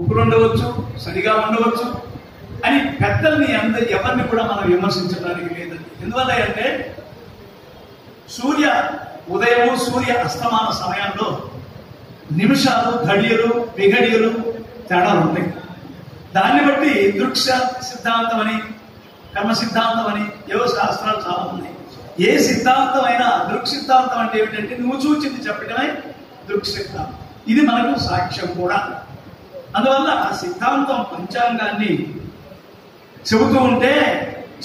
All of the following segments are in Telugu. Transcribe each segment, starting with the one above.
ఉప్పులు ఉండవచ్చు, సరిగా ఉండవచ్చు అని పెద్దల్ని ఎవరిని కూడా మనం విమర్శించడానికి లేదండి. ఎందువల్ల అంటే సూర్య ఉదయము సూర్య అస్తమాన సమయంలో నిమిషాలు, ఘడియలు, విఘడియలు తేడాలు ఉంటాయి. దాన్ని బట్టి దృక్ సిద్ధాంతం అని, కర్మ సిద్ధాంతం అని ఏవో శాస్త్రాలు చాలా ఉన్నాయి. ఏ సిద్ధాంతం అయినా దృక్ సిద్ధాంతం అంటే ఏమిటంటే నువ్వు చూచింది చెప్పడమే దృక్ సిద్ధాంతం. ఇది మనకు సాక్ష్యం కూడా. అందువల్ల ఆ సిద్ధాంతం పంచాంగాన్ని చెబుతూ ఉంటే,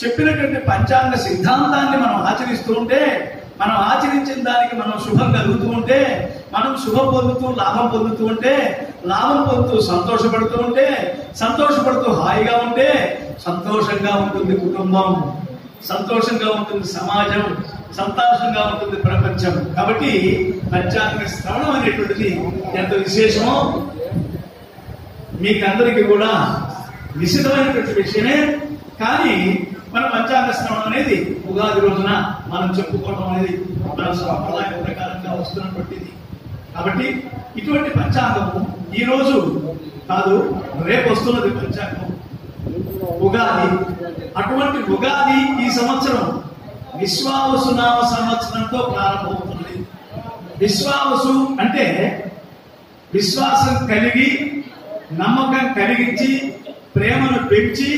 చెప్పినటువంటి పంచాంగ సిద్ధాంతాన్ని మనం ఆచరిస్తూ ఉంటే, మనం ఆచరించిన దానికి మనం శుభం కలుగుతూ ఉంటే, మనం శుభం పొందుతూ లాభం పొందుతూ ఉంటే, లాభం పొందుతూ సంతోషపడుతూ ఉంటే, సంతోషపడుతూ హాయిగా ఉంటే సంతోషంగా ఉంటుంది కుటుంబం, సంతోషంగా ఉంటుంది సమాజం, సంతోషంగా ఉంటుంది ప్రపంచం. కాబట్టి పంచాంగ శ్రవణం అనేటువంటిది ఎంత విశేషమో మీకందరికీ కూడా విశిష్టమైనటువంటి విషయమే. కానీ మన పంచాంగ శ్రవణం అనేది ఉగాది రోజున మనం చెప్పుకోవడం అనేది మన సాంప్రదాయ ప్రకారంగా వస్తున్నటువంటిది. కాబట్టి ఇటువంటి పంచాంగము ఈ రోజు కాదు, రేపు వస్తున్నది పంచాంగం ఉగాది. అటువంటి ఉగాది ఈ సంవత్సరం విశ్వావసు నామ సంవత్సరంతో ప్రారంభమవుతుంది. విశ్వావసు అంటే విశ్వాసం కలిగి, నమ్మకం కలిగించి, ప్రేమను పెంచి,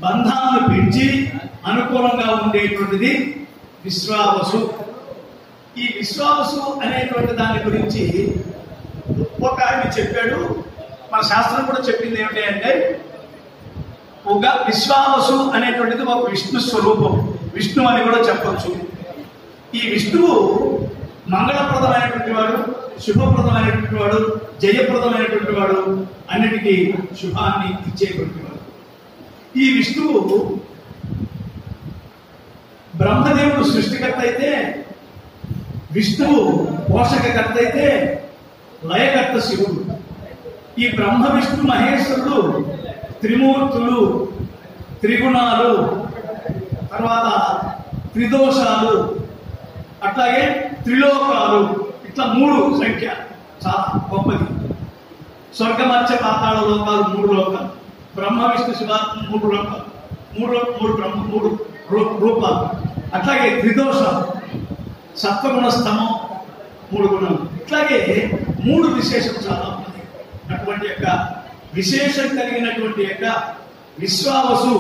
బంధాలను పెంచి అనుకూలంగా ఉండేటువంటిది విశ్వావసు. ఈ విశ్వావసు అనేటువంటి దాని గురించి ఒక ఆయన చెప్పాడు. మన శాస్త్రం కూడా చెప్పింది ఏమిటి అంటే విశ్వావసు అనేటువంటిది ఒక విష్ణు స్వరూపం, విష్ణు అని కూడా చెప్పచ్చు. ఈ విష్ణువు మంగళప్రదమైనటువంటి వాడు, శుభప్రదమైనటువంటి వాడు, జయప్రదమైనటువంటి వాడు, అన్నిటికీ శుభాన్ని ఇచ్చేటువంటి వాడు. ఈ విష్ణువు బ్రహ్మదేవుడు సృష్టికర్త అయితే, విష్ణువు పోషకకర్త అయితే, లయకర్త శివుడు. ఈ బ్రహ్మ విష్ణు మహేశ్వరుడు త్రిమూర్తులు, త్రిగుణాలు, తర్వాత త్రిదోషాలు, అట్లాగే త్రిలోకాలు, ఇట్లా 3 సంఖ్య చాలా గొప్పది. స్వర్గమత్య పాతాళ లోకాలు 3 లోకాలు, బ్రహ్మ విష్ణు శివాత్మ 3 లోకాలు, 3 బ్రహ్మ 3 రూపాలు. అట్లాగే త్రిదోషాలు, సత్వగుణ స్తమం 3 గుణాలు. ఇట్లాగే 3 విశేషం చాలా ఉన్నది. అటువంటి యొక్క విశేషం కలిగినటువంటి యొక్క విశ్వావసు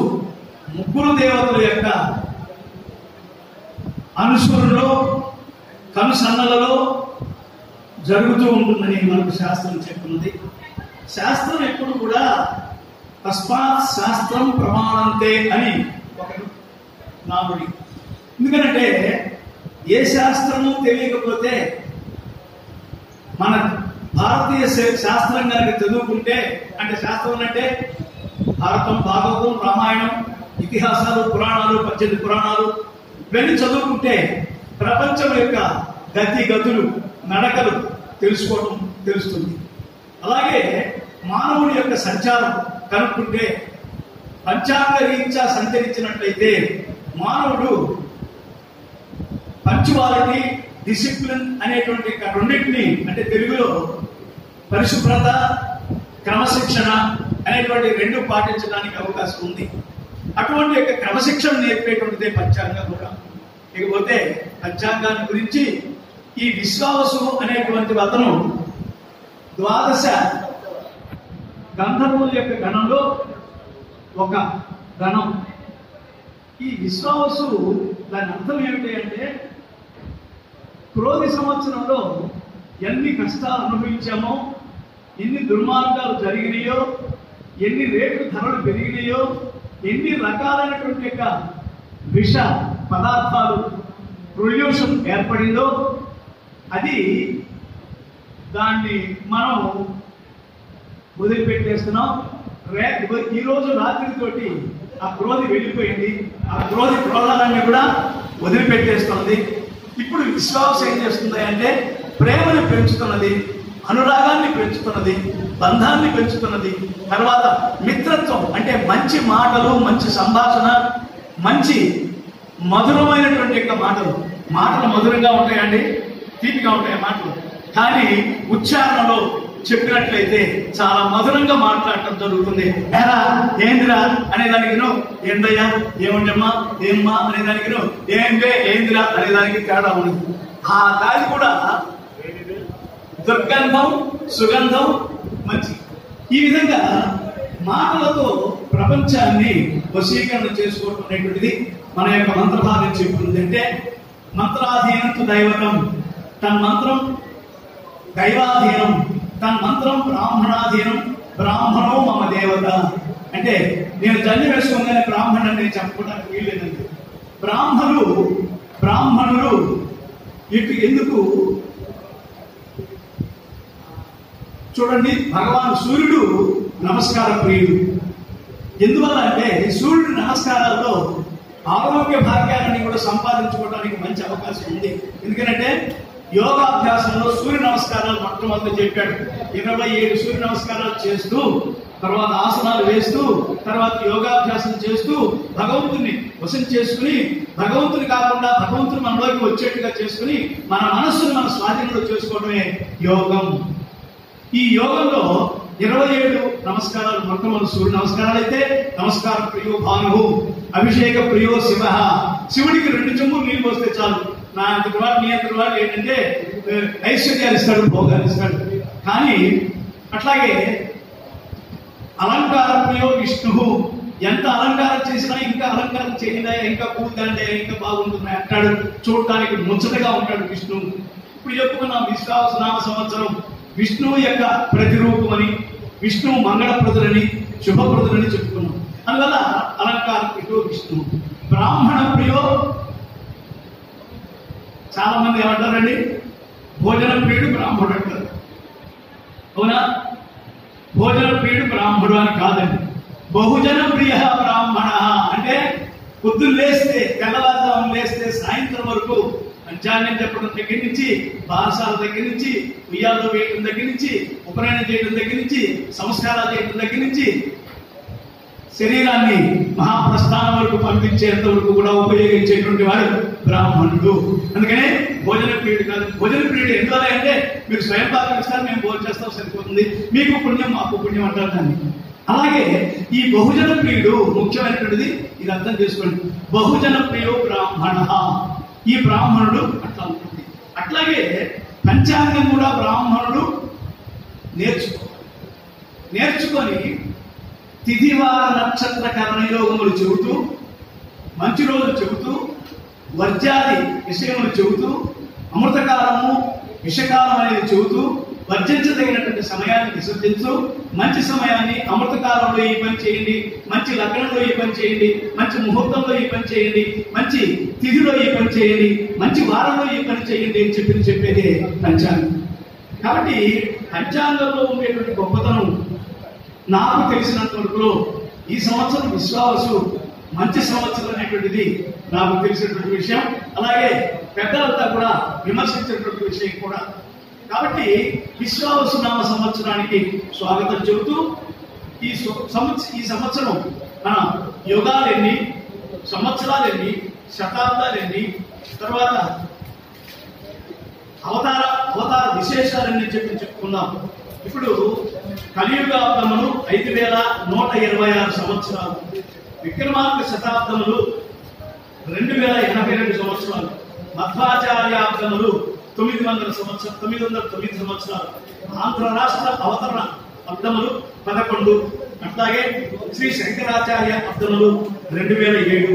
3 దేవతల యొక్క అనుసరణలో, కనుసన్నలలో జరుగుతూ ఉంటుందని మనకు శాస్త్రం చెప్తున్నది. శాస్త్రం ఎప్పుడు కూడా తస్మాత్ శాస్త్రం ప్రమాణంతే అని ఒక నానుడి. ఎందుకంటే ఏ శాస్త్రము తెలియకపోతే, మన భారతీయ శాస్త్రం కనుక చదువుకుంటే, అంటే శాస్త్రం అంటే భారతం, భాగవతం, రామాయణం, ఇతిహాసాలు, పురాణాలు, 18 పురాణాలు ఇవన్నీ చదువుకుంటే ప్రపంచం యొక్క గతులు, నడకలు తెలుసుకోవడం తెలుస్తుంది. అలాగే మానవుడి యొక్క సంచారం కనుక్కుంటే, పంచాంగ రీత్యా సంచరించినట్లయితే మానవుడు పంచువాలిటీ, డిసిప్లిన్ అనేటువంటి రెండింటిని, అంటే తెలుగులో పరిశుభ్రత, క్రమశిక్షణ అనేటువంటి 2 పాటించడానికి అవకాశం ఉంది. అటువంటి యొక్క క్రమశిక్షణ నేర్పేటువంటిదే పంచాంగం కూడా. ఇకపోతే పంచాంగాన్ని గురించి ఈ విశ్వావసు అనేటువంటి అతను 12 గంధర్వుల యొక్క గణంలో ఒక గణం. ఈ విశ్వావసు దాని అర్థం ఏమిటి అంటే, క్రోధి సంవత్సరంలో ఎన్ని కష్టాలు అనుభవించామో, ఎన్ని దుర్మార్గాలు జరిగినాయో, ఎన్ని రేట్లు ధరలు పెరిగినాయో, ఎన్ని రకాలైనటువంటి యొక్క విష పదార్థాలు పొల్యూషన్ ఏర్పడిందో, అది దాన్ని మనం వదిలిపెట్టేస్తున్నాం. ఈరోజు రాత్రితోటి ఆ క్రోధి వెళ్ళిపోయింది. ఆ క్రోధాలన్నీ కూడా వదిలిపెట్టేస్తున్నది. ఇప్పుడు విశ్వాసం ఏం చేస్తుంది అంటే ప్రేమను పెంచుతున్నది, అనురాగాన్ని పెంచుతున్నది, బంధాన్ని పెంచుతున్నది. తర్వాత మిత్రత్వం అంటే మంచి మాటలు, మంచి సంభాషణ, మంచి మధురమైనటువంటి యొక్క మాటలు మధురంగా ఉంటాయండి, తీపిగా ఉంటాయి మాటలు. కానీ ఉచ్చారణలో చెప్పినట్లయితే చాలా మధురంగా మాట్లాడటం జరుగుతుంది. ఎరా ఏందిరా అనేదానికి ఏందయ్యా, ఏముండమ్మా, ఏమ్మా అనేదానికి ఏందే ఏందిరా అనేదానికి తేడా ఉంది. ఆ దాని కూడా దుర్గంధం, సుగంధం, మంచి. ఈ విధంగా మాటలతో ప్రపంచాన్ని వశీకరణ చేసుకోవడం అనేటువంటిది మన యొక్క మంత్రభాగం చెప్తుంది. అంటే మంత్రాధీనంతు దైవతం, తన్మంత్రం దైవాధీనం, తన్మంత్రం బ్రాహ్మణాధీనం, బ్రాహ్మణో మమ దేవత. అంటే నేను జన్య వేసుకోగానే బ్రాహ్మణుని నేను చెప్పుకోవడానికి వీల్లేదండి. బ్రాహ్మణులు ఇటు ఎందుకు చూడండి, భగవాన్ సూర్యుడు నమస్కార ప్రియుడు. ఎందువల్ల అంటే సూర్యుడి నమస్కారాల్లో ఆరోగ్య భాగ్యాన్ని కూడా సంపాదించుకోవడానికి మంచి అవకాశం ఉంది. ఎందుకంటే యోగాభ్యాసంలో సూర్య నమస్కారాలు మొట్టమొదటి చెప్పాడు. 27 సూర్య నమస్కారాలు చేస్తూ, తర్వాత ఆసనాలు వేస్తూ, తర్వాత యోగాభ్యాసం చేస్తూ భగవంతుని వశం చేసుకుని, భగవంతుని కాకుండా భగవంతుని మనలోకి వచ్చేట్టుగా చేసుకుని మన మనస్సును మన స్వాధీనంలో చేసుకోవడమే యోగం. ఈ యోగంలో 27 నమస్కారాలు మొట్టమొదటి సూర్య నమస్కారాలు అయితే, నమస్కార ప్రియో భాను, అభిషేక ప్రియో శివ. శివుడికి 2 చెంబులు నీళ్ళు పోస్తే చాలు. నా అంతటి వాడు నీ అంతటి వాడు ఏంటంటే ఐశ్వర్యాలు ఇస్తాడు, భోగాలు ఇస్తాడు. కానీ అట్లాగే అలంకార ప్రియో విష్ణు, ఎంత అలంకారం చేసినా ఇంకా అలంకారం చేయండి, ఇంకా పూజండి, ఇంకా బాగుంటుంది అంటాడు. చూడటానికి ముచ్చటగా ఉంటాడు విష్ణు. ఇప్పుడు చెప్పుకున్నాం విశ్వావసనామ సంవత్సరం విష్ణువు యొక్క ప్రతిరూపమని, విష్ణువు మంగళప్రదులని, శుభప్రదులని చెప్పుకున్నాం. అందువల్ల అలంకార ప్రియో విష్ణు. బ్రాహ్మణ ప్రియో, చాలా మంది ఏమంటారండి, భోజన ప్రియుడు బ్రాహ్మణుడు అంటారు. అవునా? భోజన ప్రియుడు బ్రాహ్మణుడు అని కాదండి. బహుజన ప్రియ బ్రాహ్మణ అంటే పొద్దున్న లేస్తే, తెల్లవారుజామున లేస్తే సాయంత్రం వరకు పంచాంగం చెప్పడం దగ్గర నుంచి, బారసాల దగ్గర నుంచి, ఉయ్యాలు వేయడం దగ్గర నుంచి, ఉపనయనం చేయడం దగ్గర నుంచి, సంస్కారాలు చేయడం దగ్గర నుంచి, శరీరాన్ని మహాప్రస్థానం వరకు పంపించేంత వరకు కూడా ఉపయోగించేటువంటి వాడు బ్రాహ్మణుడు. అందుకనే భోజన ప్రియుడు కాదు. భోజన ప్రియుడు ఎందువల్ల అంటే మీరు స్వయం పాకం ఇస్తారు, మేము భోజనం చేస్తాం, సరిపోతుంది, మీకు పుణ్యం మాకు పుణ్యం అంటారు దాన్ని. అలాగే ఈ బహుజన ప్రియుడు ముఖ్యమైనటువంటిది, ఇది అర్థం చేసుకోండి. బహుజన ప్రియో బ్రాహ్మణ, ఈ బ్రాహ్మణుడు అట్లా ఉంటుంది. అట్లాగే పంచాంగం కూడా బ్రాహ్మణుడు నేర్చుకొని తిథివార నక్షత్ర కరణయోగములు చెబుతూ, మంచి రోజులు చెబుతూ, వర్జాది విషయములు చెబుతూ, అమృతకాలము విషకాలం అనేది చెబుతూ, వర్జించదగినటువంటి సమయాన్ని విసర్జించు, మంచి సమయాన్ని అమృతకాలంలో ఈ పని చేయండి, మంచి లగ్నంలో ఈ పని చేయండి, మంచి ముహూర్తంలో ఈ పని చేయండి, మంచి తిథిలో ఈ పని చేయండి, మంచి వారంలో ఈ పని చేయండి అని చెప్పేదే పంచాంగం. కాబట్టి పంచాంగంలో ఉండేటువంటి గొప్పతనం నాకు తెలిసినంత వరకు ఈ సంవత్సరం విశ్వావసు మంచి సంవత్సరం అనేటువంటిది నాకు తెలిసినటువంటి విషయం. అలాగే పెద్దలంతా కూడా విమర్శించినటువంటి విషయం కూడా. కాబట్టి విశ్వావసు నామ సంవత్సరానికి స్వాగతం చెబుతూ ఈ సంవత్సరం మన యుగాలెన్ని, సంవత్సరాలెన్ని, శతాబ్దాలెన్ని, తర్వాత అవతార విశేషాలన్నీ చెప్పుకుందాం. ఇప్పుడు కలియుగాబ్దములు 5126 సంవత్సరాలు, విక్రమార్క శతాబ్దములు 2082 సంవత్సరాలు, మధ్వాచార్యాబ్దములు 909 సంవత్సరాలు, ఆంధ్ర రాష్ట్ర అవతరణ అబ్దములు 11, అట్లాగే శ్రీ శంకరాచార్య అబ్దములు 2007,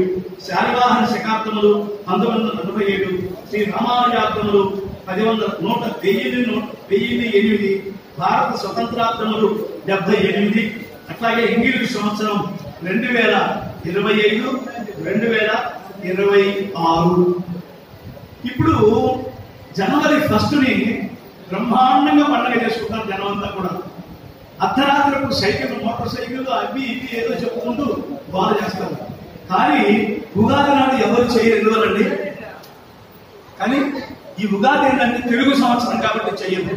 శాలివాహన శకాబ్దములు 1947, శ్రీ రామానుజాబ్దములు 1108, భారత స్వతంత్రాబ్దములు 78, అట్లాగే ఇంగ్లీష్ సంవత్సరం 2025, 2026. ఇప్పుడు జనవరి 1ని బ్రహ్మాండంగా పండుగ చేసుకుంటారు జనమంతా కూడా. అర్ధరాత్రులకు మోటార్ సైకిల్ అవి ఇవి ఏదో చెప్పుకుంటూ గోల చేస్తారు. కానీ ఉగాది నాడు ఎవరు చేయరు. ఎందువల్లండి? కానీ ఈ ఉగాది ఏంటంటే తెలుగు సంవత్సరం కాబట్టి చెయ్యదు.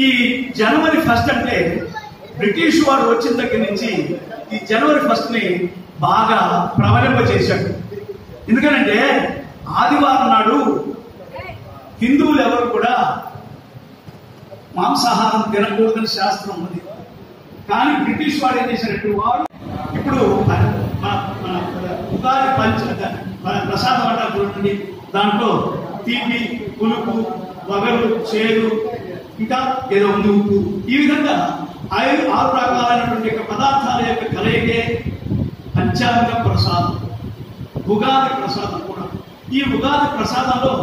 ఈ జనవరి 1 అంటే బ్రిటిష్ వాడు వచ్చిన దగ్గర నుంచి ఈ జనవరి 1ని బాగా ప్రబలింపజేశాడు. ఎందుకంటే ఆదివారం నాడు హిందువులు ఎవరు కూడా మాంసాహారం తినకూడదని శాస్త్రం ఉంది. కానీ బ్రిటిష్ వాడు ఏం చేశారంటే వాడు ఇప్పుడు ఉగాది ప్రసాదం అంటారు చూడండి, దాంట్లో తీపి, పులుపు, వగరు, చేదు, ఇంకా ఏదో ఉంది ఉప్పు, ఈ విధంగా 6 రకాలైనటువంటి పదార్థాల యొక్క కలయికే పంచాంగ ప్రసాదం, ఉగాది ప్రసాదం కూడా. ఈ ఉగాది ప్రసాదంలో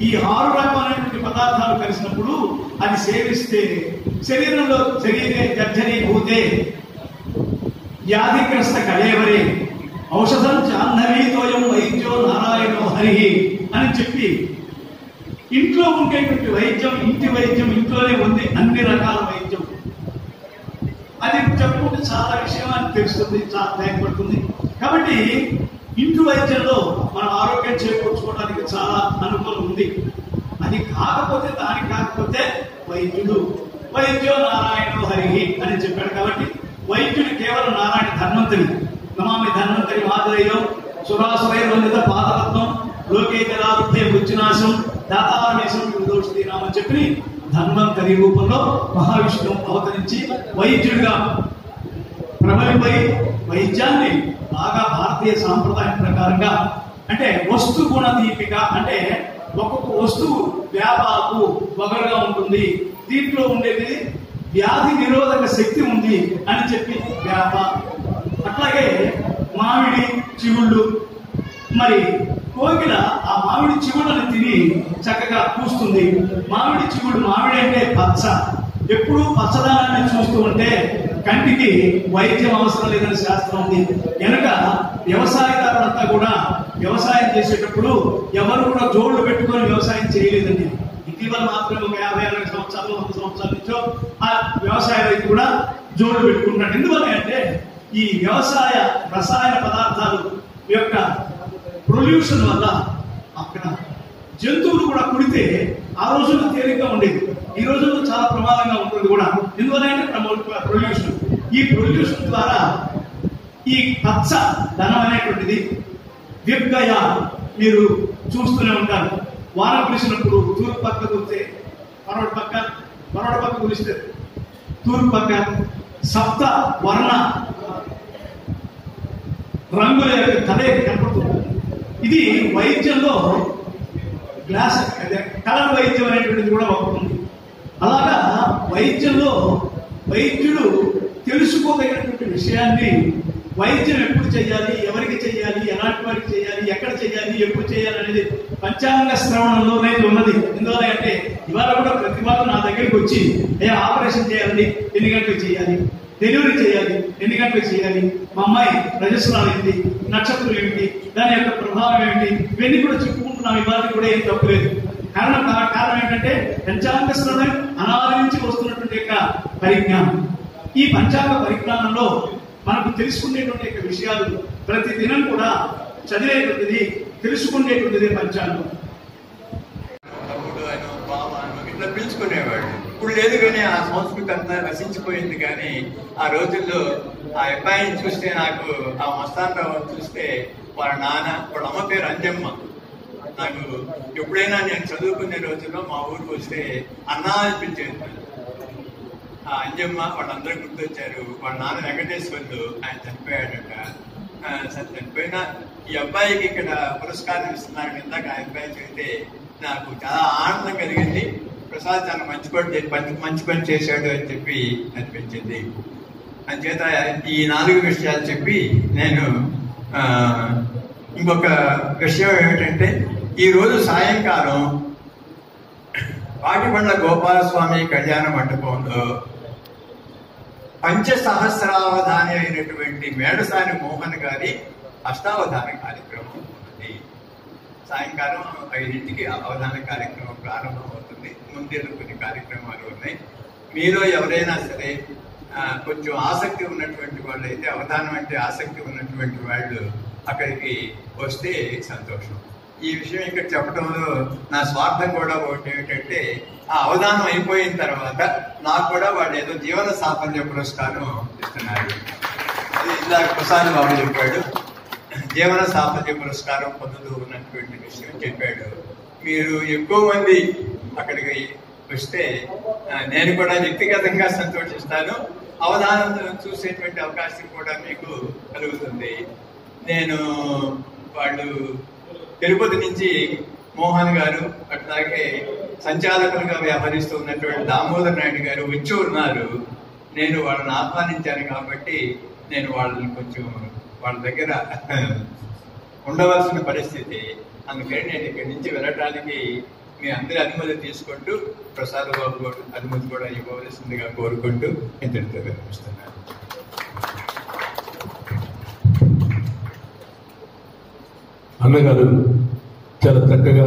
ఈ 6 రకాలైనటువంటి పదార్థాలు కలిసినప్పుడు అది సేవిస్తే శరీరంలో శరీరే జర్జరీభూతే వ్యాధిగ్రస్త కళేవరే ఔషధం జాహ్నవీతోయం వైద్యో నారాయణో హరి అని చెప్పి ఇంట్లో ఉండేటువంటి వైద్యం, ఇంటి వైద్యం ఇంట్లోనే ఉంది, అన్ని రకాల వైద్యం. అది చెప్పుకుంటే చాలా విషయాన్ని తెలుస్తుంది, చాలా టైం పడుతుంది. కాబట్టి ఇంటి వైద్యంలో మన ఆరోగ్యం చేకూర్చుకోవడానికి చాలా అనుకూలం ఉంది. అది కాకపోతే వైద్యో నారాయణో హరి అని చెప్పాడు. కాబట్టి వైద్యుడు కేవలం నారాయణ ధన్వంతరి, నమామి ధన్వంతరి మాధురయ్యం సురాసురై వందిత పాదరత్నం లోకేకరారుద్ధే బుచ్చినాశం దాతారమేశం విదోషినామని అని చెప్పి ధన్వంతరి రూపంలో మహావిష్ణువు అవతరించి వైద్యుడిగా ప్రబలిపై వైద్యాన్ని బాగా భారతీయ సాంప్రదాయం ప్రకారంగా, అంటే వస్తు గుణ దీపిక, అంటే ఒక్కొక్క వస్తువు వ్యాపాకు వగరుగా ఉంటుంది, దీంట్లో ఉండేది వ్యాధి నిరోధక శక్తి ఉంది అని చెప్పి వేప. అట్లాగే మామిడి చిగుళ్ళు, మరి కోకిల ఆ మామిడి చిగుళ్ళని తిని చక్కగా పూస్తుంది. మామిడి చిగుడు, మామిడి అంటే పచ్చ, ఎప్పుడూ పచ్చదనాన్ని చూస్తూ ఉంటే కంటికి వైద్యం అవసరం లేదని శాస్త్రం ఉంది. కనుక వ్యవసాయదారులంతా కూడా వ్యవసాయం చేసేటప్పుడు ఎవరు కూడా జోళ్లు పెట్టుకొని వ్యవసాయం చేయలేదండి. ఇటీవల మాత్రమే ఒక 50-60 సంవత్సరాలు 100 సంవత్సరాల నుంచో ఆ వ్యవసాయ రైతు కూడా జోళ్లు పెట్టుకుంటున్నాడు. ఎందువల్ల అంటే ఈ వ్యవసాయ రసాయన పదార్థాలు యొక్క పొల్యూషన్ వల్ల అక్కడ జంతువులు కూడా కుడితే ఆ రోజుల్లో తేలిగ్గా ఉండేది, ఈ రోజుల్లో చాలా ప్రమాదంగా ఉంటుంది కూడా. ఎందువల్లంటే పొల్యూషన్. ఈ పొల్యూషన్ ద్వారా ఈ పచ్చ ధనం అనేటువంటిది దిగ్గయ మీరు చూస్తూనే ఉంటారు. వాన కురిసినప్పుడు తూర్పు పక్క కురిస్తే పరవడి పక్క కురిస్తే తూర్పు పక్క సప్త వర్ణ రంగుల యొక్క కలయిక కనపడుతుంది. ఇది వైద్యంలో గ్లాస్ కలర్ వైద్యం అనేటువంటిది కూడా ఒకటి ఉంది. అలాగా వైద్యంలో వైద్యుడు తెలుసుకోదగినటువంటి విషయాన్ని వైద్యం ఎప్పుడు చేయాలి, ఎవరికి చేయాలి, ఎలాంటి వారికి చేయాలి, ఎక్కడ చేయాలి, ఎప్పుడు చేయాలి అనేది పంచాంగ శ్రవణంలోనే ఉన్నది. ఎందువల్ల అంటే ఇవాళ కూడా ప్రతి వారు నా దగ్గరికి వచ్చి ఆపరేషన్ చేయాలండి, ఎన్ని గంటలకు చేయాలి, డెలివరీ చేయాలి, ఎన్ని గంటలకు చేయాలి, మా అమ్మాయి రజస్రాలు ఏంటి, నక్షత్రం ఏమిటి, దాని యొక్క ప్రభావం ఏమిటి, ఇవన్నీ కూడా చెప్పుకుంటున్నాం. ఇవాళ కూడా ఏం తప్పులేదు. కారణం ఏంటంటే పంచాంగ శ్రవణం అనాది నుంచి వస్తున్నటువంటి యొక్క పరిజ్ఞానం. ఈ పంచాంగ పరిజ్ఞానంలో మనకు తెలుసుకునేటువంటి యొక్క విషయాలు ప్రతి దినం కూడా చదివేటువంటిది, తెలుసుకునేటువంటిది పంచాంగం. ఇట్లా పిలుచుకునేవాడు. ఇప్పుడు లేదు, కానీ ఆ సంస్కృతి అంతా నశించిపోయింది. కానీ ఆ రోజుల్లో ఆ అబ్బాయిని చూస్తే, నాకు ఆ మస్తానరావు చూస్తే వాళ్ళ నాన్న, వాళ్ళ అమ్మ పేరు అంజమ్మ. నాకు ఎప్పుడైనా నేను చదువుకునే రోజుల్లో మా ఊరికి వస్తే అన్నా అనిపించేది. ఆ అంజమ్మ వాళ్ళందరూ గుర్తొచ్చారు. వాళ్ళ నాన్న వెంకటేశ్వర్లు, ఆయన చనిపోయాడట. చనిపోయినా ఈ అబ్బాయికి ఇక్కడ పురస్కారం ఇస్తున్నారు ఇందాక ఆ అబ్బాయి చెబితే నాకు చాలా ఆనందం కలిగింది. ప్రసాద్ చాలా మంచి పని చేశాడు అని చెప్పి అనిపించింది. అంచేత ఈ 4 విషయాలు చెప్పి నేను ఇంకొక విషయం ఏమిటంటే, ఈరోజు సాయంకాలం వాటిబండ్ల గోపాలస్వామి కళ్యాణ మండపంలో పంచసహస్రావధాని అయినటువంటి మేడసాని మోహన్ గారి అష్టావధాన కార్యక్రమం ఉన్నది. సాయంకాలం 5ంటికి అవధాన కార్యక్రమం ప్రారంభం అవుతుంది. ముందే కొన్ని కార్యక్రమాలు ఉన్నాయి. మీలో ఎవరైనా సరే కొంచెం ఆసక్తి ఉన్నటువంటి వాళ్ళు అయితే, అవధానం అంటే ఆసక్తి ఉన్నటువంటి వాళ్ళు అక్కడికి వస్తే సంతోషం. ఈ విషయం ఇక్కడ చెప్పడంలో నా స్వార్థం కూడా ఒకటి ఏమిటంటే, ఆ అవధానం అయిపోయిన తర్వాత నాకు కూడా వాళ్ళు ఏదో జీవన సాఫల్య పురస్కారం ఇస్తున్నారు. అది ఇలా ప్రసాద్ బాబు చెప్పాడు. జీవన సాఫల్య పురస్కారం పొందుతూ ఉన్నటువంటి విషయం చెప్పాడు. మీరు ఎక్కువ మంది అక్కడికి వస్తే నేను కూడా వ్యక్తిగతంగా సంతోషిస్తాను. అవధానం చూసేటువంటి అవకాశం కూడా మీకు కలుగుతుంది. నేను వాళ్ళు తిరుపతి నుంచి మోహన్ గారు, అట్లాగే సంచాలకులుగా వ్యవహరిస్తూ ఉన్నటువంటి దామోదర్ నాయుడు గారు వచ్చి ఉన్నారు. నేను వాళ్ళని ఆహ్వానించాను కాబట్టి నేను వాళ్ళని కొంచెం వాళ్ళ దగ్గర ఉండవలసిన పరిస్థితి. అందుకని నేను ఇక్కడి నుంచి వెళ్ళటానికి మీ అందరి అనుమతి తీసుకుంటూ ప్రసాద్ బాబు అనుమతి కూడా ఇవ్వవలసిందిగా కోరుకుంటూ ఇంతటితో విరమిస్తున్నాను. అన్నగారు చాలా చక్కగా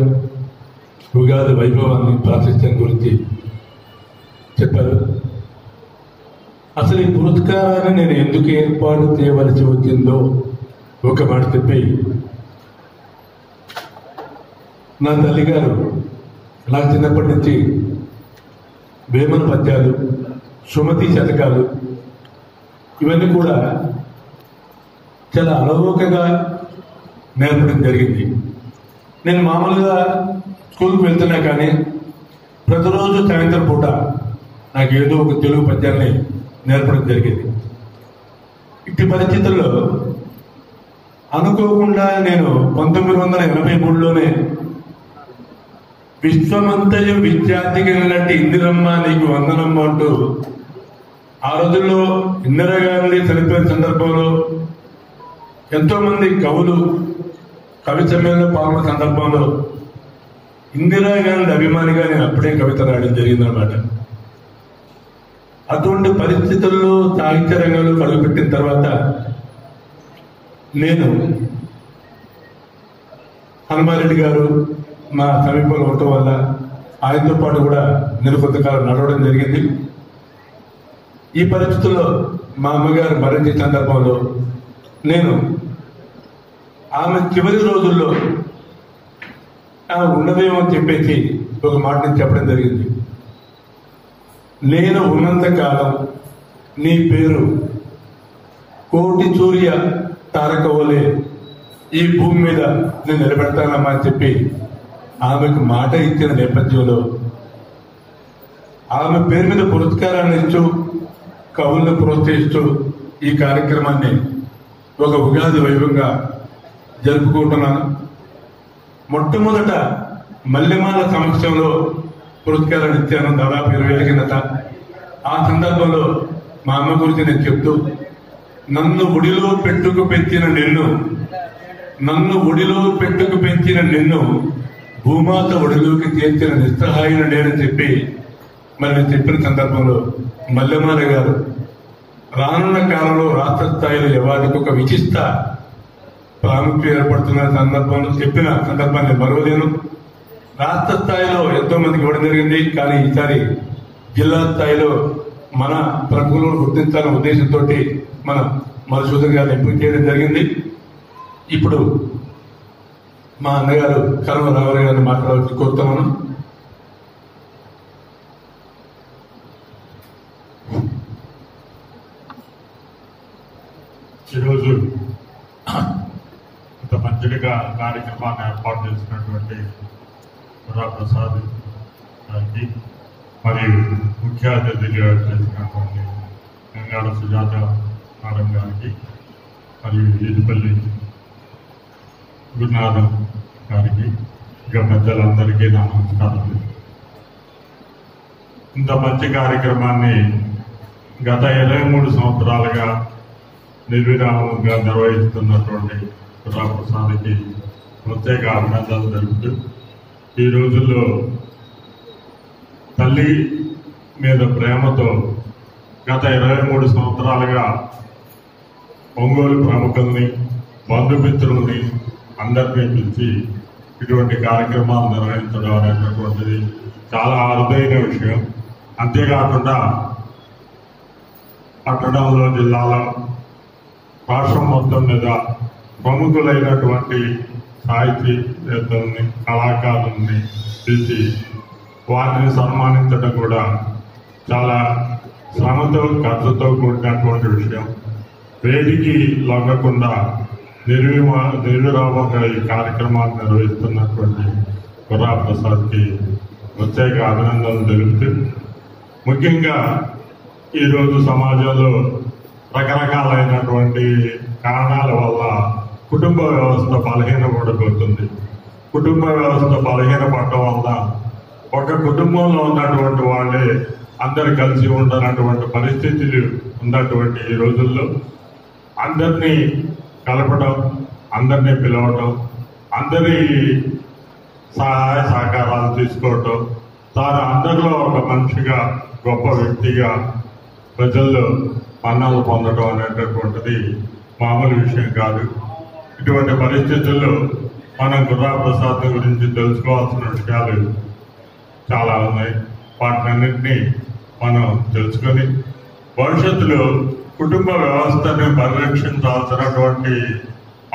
ఉగాది వైభవాన్ని ప్రాశస్త్యం గురించి చెప్పారు. అసలు ఈ పురస్కారాన్ని నేను ఎందుకు ఏర్పాటు చేయవలసి వచ్చిందో ఒక మాట చెప్పి, నా తల్లిగారు నాకు చిన్నప్పటి నుంచి వేమన పద్యాలు, సుమతి శతకాలు ఇవన్నీ కూడా చాలా అలవోకగా నేర్పడం జరిగింది. నేను మామూలుగా స్కూల్కి వెళ్తున్నా కానీ ప్రతిరోజు సాయంత్రం పూట నాకు ఏదో ఒక తెలుగు పద్యాన్ని నేర్పడం జరిగింది. ఇట్టి పరిస్థితుల్లో అనుకోకుండా నేను 1983లోనే విశ్వమంతయు విద్యార్థికి వెళ్ళినట్టు ఇందిరమ్మ నీకు వందనమ్మ అంటూ, ఆ రోజుల్లో ఇందిరాగాంధీ చనిపోయిన సందర్భంలో ఎంతో మంది కవులు కవి సమ్మేళనంలో పాల్గొన్న సందర్భంలో ఇందిరాగాంధీ అభిమానిగా నేను అప్పుడే కవిత రాయడం జరిగిందనమాట. అటువంటి పరిస్థితుల్లో సాహిత్య రంగంలో అడుగుపెట్టిన తర్వాత నేను హనుమారెడ్డి గారు మా సమీపంలో ఉండటం వల్ల ఆయనతో పాటు కూడా నేను కొంతకాలం నడవడం జరిగింది. ఈ పరిస్థితుల్లో మా అమ్మగారు మరణించిన సందర్భంలో నేను ఆమె చివరి రోజుల్లో ఆమె ఉన్నదేమో అని చెప్పేసి ఒక మాట నేను చెప్పడం జరిగింది. నేను ఉన్నంత కాలం నీ పేరు కోటి సూర్య తారక వలె ఈ భూమి మీద నేను నిలబెడతానమ్మా అని చెప్పి ఆమెకు మాట ఇచ్చిన నేపథ్యంలో ఆమె పేరు మీద పురస్కారాన్ని ఇస్తూ కవులను ప్రోత్సహిస్తూ ఈ కార్యక్రమాన్ని ఒక ఉగాది వైభవంగా జరుపుకుంటున్నాను. మొట్టమొదట మల్లెమాల సమక్షంలో పురస్కారాన్ని ఇచ్చాను దాదాపు 20 ఏళ్ళ కిందట. ఆ సందర్భంలో మా అమ్మ గురించి నేను చెప్తూ, నన్ను ఒడిలో పెట్టుకు పెంచిన నిన్ను భూమాత ఒడిలోకి చేర్చిన నిస్సహాయన నేనని చెప్పి మరి నేను చెప్పిన సందర్భంలో మల్లెమాల గారు రానున్న కాలంలో రాష్ట్ర స్థాయిలో ఎవరికి ఒక విశిష్ట ప్రాముఖ్యం ఏర్పడుతున్న సందర్భంలో చెప్పిన సందర్భాన్ని మరవలేను. రాష్ట్ర స్థాయిలో ఎంతో మందికి ఇవ్వడం జరిగింది, కానీ ఈసారి జిల్లా స్థాయిలో మన ప్రముఖులను గుర్తించాలనే ఉద్దేశంతో మన మధుసూదన్ గారిని ఎంపిక చేయడం జరిగింది. ఇప్పుడు మా అన్నగారు కర్మ రామారావు గారిని మాట్లాడాల్సి కోరుతున్నాను. ఈరోజు ఇంత మంచిగా కార్యక్రమాన్ని ఏర్పాటు చేసినటువంటి ప్రసాద్ గారికి మరియు ముఖ్య అతిథిగా చేసినటువంటి గంగాల సుజాత మేడం గారికి మరియు ఈదుపల్లి గురునాథం గారికి ఇక పెద్దలందరికీ నా నమస్కారాలు. ఇంత మంచి కార్యక్రమాన్ని గత 23 సంవత్సరాలుగా నిర్విరామంగా నిర్వహిస్తున్నటువంటి ప్రసాద్కి ప్రత్యేక అభినందనలు తెలుపుతూ, ఈ రోజుల్లో తల్లి మీద ప్రేమతో గత 23 సంవత్సరాలుగా ఒంగోలు ప్రముఖుల్ని, బంధుమిత్రుల్ని అందరినీ పిలిచి ఇటువంటి కార్యక్రమాలు నిర్వహించడం అనేటటువంటిది చాలా అరుదైన విషయం. అంతేకాకుండా పట్టణంలో, జిల్లాలో, రాష్ట్రం మొత్తం మీద ప్రముఖులైనటువంటి సాహితీవేత్తల్ని, కళాకారుల్ని పిలిచి వారిని సన్మానించడం కూడా చాలా శ్రమతో, ఖర్చుతో కూడినటువంటి విషయం. వేదికి లొంగకుండా నిర్విరామంగా ఈ కార్యక్రమాన్ని నిర్వహిస్తున్నటువంటి ప్రసాద్కి ప్రత్యేక అభినందనలు తెలుపుతూ, ముఖ్యంగా ఈరోజు సమాజంలో రకరకాలైనటువంటి కారణాల వల్ల కుటుంబ వ్యవస్థ బలహీనపడిపోతుంది. కుటుంబ వ్యవస్థ బలహీనపడటం వల్ల ఒక కుటుంబంలో ఉన్నటువంటి వాళ్ళే అందరు కలిసి ఉండనటువంటి పరిస్థితులు ఉన్నటువంటి ఈ రోజుల్లో అందరినీ కలపడం, అందరినీ పిలవటం, అందరి సహాయ సహకారాలు తీసుకోవటం, తాను అందరిలో ఒక మనిషిగా గొప్ప వ్యక్తిగా ప్రజల్లో మన్నలు పొందడం అనేటటువంటిది మామూలు విషయం కాదు. ఇటువంటి పరిస్థితుల్లో మనం గుర్రా ప్రసాద్ గురించి తెలుసుకోవాల్సిన విషయాలు చాలా ఉన్నాయి. వాటినన్నింటినీ మనం తెలుసుకొని భవిష్యత్తులో కుటుంబ వ్యవస్థని పరిరక్షించాల్సినటువంటి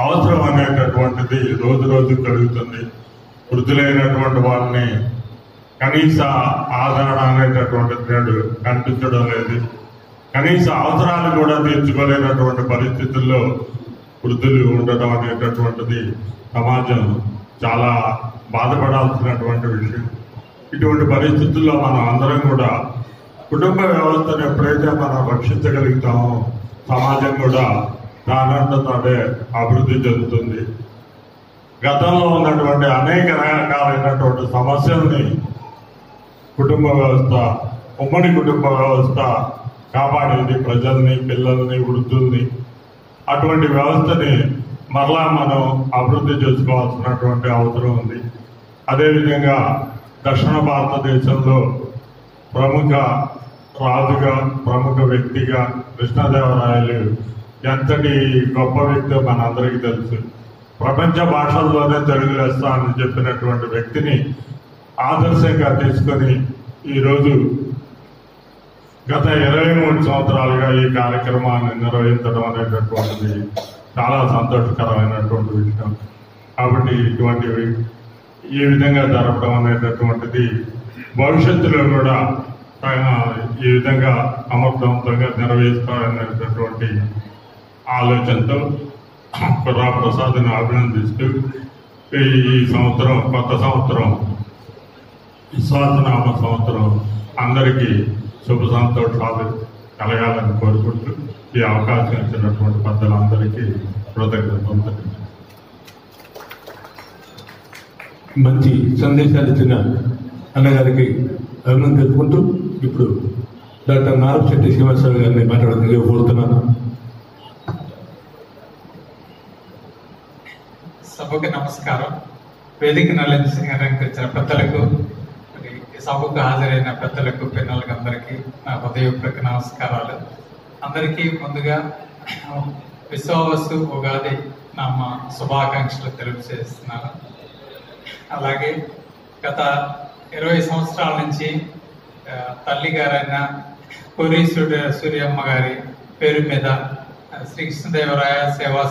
అవసరం అనేటటువంటిది రోజు రోజు కలుగుతుంది. వృద్ధులైనటువంటి వాళ్ళని కనీస ఆదరణ అనేటటువంటిది నేడు కనిపించడం లేదు. కనీస అవసరాలు కూడా తీర్చుకోలేనటువంటి పరిస్థితుల్లో వృద్ధులు ఉండడం అనేటటువంటిది సమాజం చాలా బాధపడాల్సినటువంటి విషయం. ఇటువంటి పరిస్థితుల్లో మనం అందరం కూడా కుటుంబ వ్యవస్థను ఎప్పుడైతే మనం రక్షించగలుగుతామో సమాజం కూడా దానంతటే అభివృద్ధి చెందుతుంది. గతంలో ఉన్నటువంటి అనేక రకాలైనటువంటి సమస్యల్ని కుటుంబ వ్యవస్థ, ఉమ్మడి కుటుంబ వ్యవస్థ కాపాడేది ప్రజల్ని, పిల్లల్ని, వృద్ధుల్ని. అటువంటి వ్యవస్థని మరలా మనం అభివృద్ధి చేసుకోవాల్సినటువంటి అవసరం ఉంది. అదేవిధంగా దక్షిణ భారతదేశంలో ప్రముఖ రాజుగా, ప్రముఖ వ్యక్తిగా కృష్ణదేవరాయలు ఎంతటి గొప్ప వ్యక్తి మనందరికీ తెలుసు. ప్రపంచ భాషల్లోనే తెలుగు లెస్స అని చెప్పినటువంటి వ్యక్తిని ఆదర్శంగా తీసుకొని ఈరోజు గత 23 సంవత్సరాలుగా ఈ కార్యక్రమాన్ని నిర్వహించడం అనేటటువంటిది చాలా సంతోషకరమైనటువంటి విషయం. కాబట్టి ఇటువంటివి ఈ విధంగా జరపడం అనేటటువంటిది భవిష్యత్తులో కూడా ఈ విధంగా సమర్థవంతంగా నిర్వహిస్తారనేటటువంటి ఆలోచనతో కుర్రా ప్రసాద్ని అభినందిస్తూ ఈ సంవత్సరం, కొత్త సంవత్సరం, విశ్వాసనామ సంవత్సరం అందరికీ శుభ సంతోషాలు కలగాలని కోరుకుంటూ ఈ అవకాశం ఇచ్చినటువంటి పెద్దలందరికీ కృతజ్ఞతలు. మంచి సందేశాలు ఇచ్చిన అన్నగారికి అభినందన తెలుపుకుంటూ ఇప్పుడు డాక్టర్ నారపశెట్టి శ్రీనివాసరావు గారిని మాట్లాడడానికి కోరుతున్నాను. సభకు నమస్కారం. వేదికను అలంకరించిన పెద్దలకు, సభకు హాజరైన పెద్దలకు, పిల్లలకు అందరికీ నా హృదయపూర్వక నమస్కారాలు. అందరికీ ముందుగా విశ్వావసు ఉగాది మా శుభాకాంక్షలు తెలియజేస్తున్నాను. అలాగే గత 20 సంవత్సరాల నుంచి తల్లి గారైన పూరి సూర్యమ్మ గారి పేరు మీద శ్రీకృష్ణదేవరాయ సేవా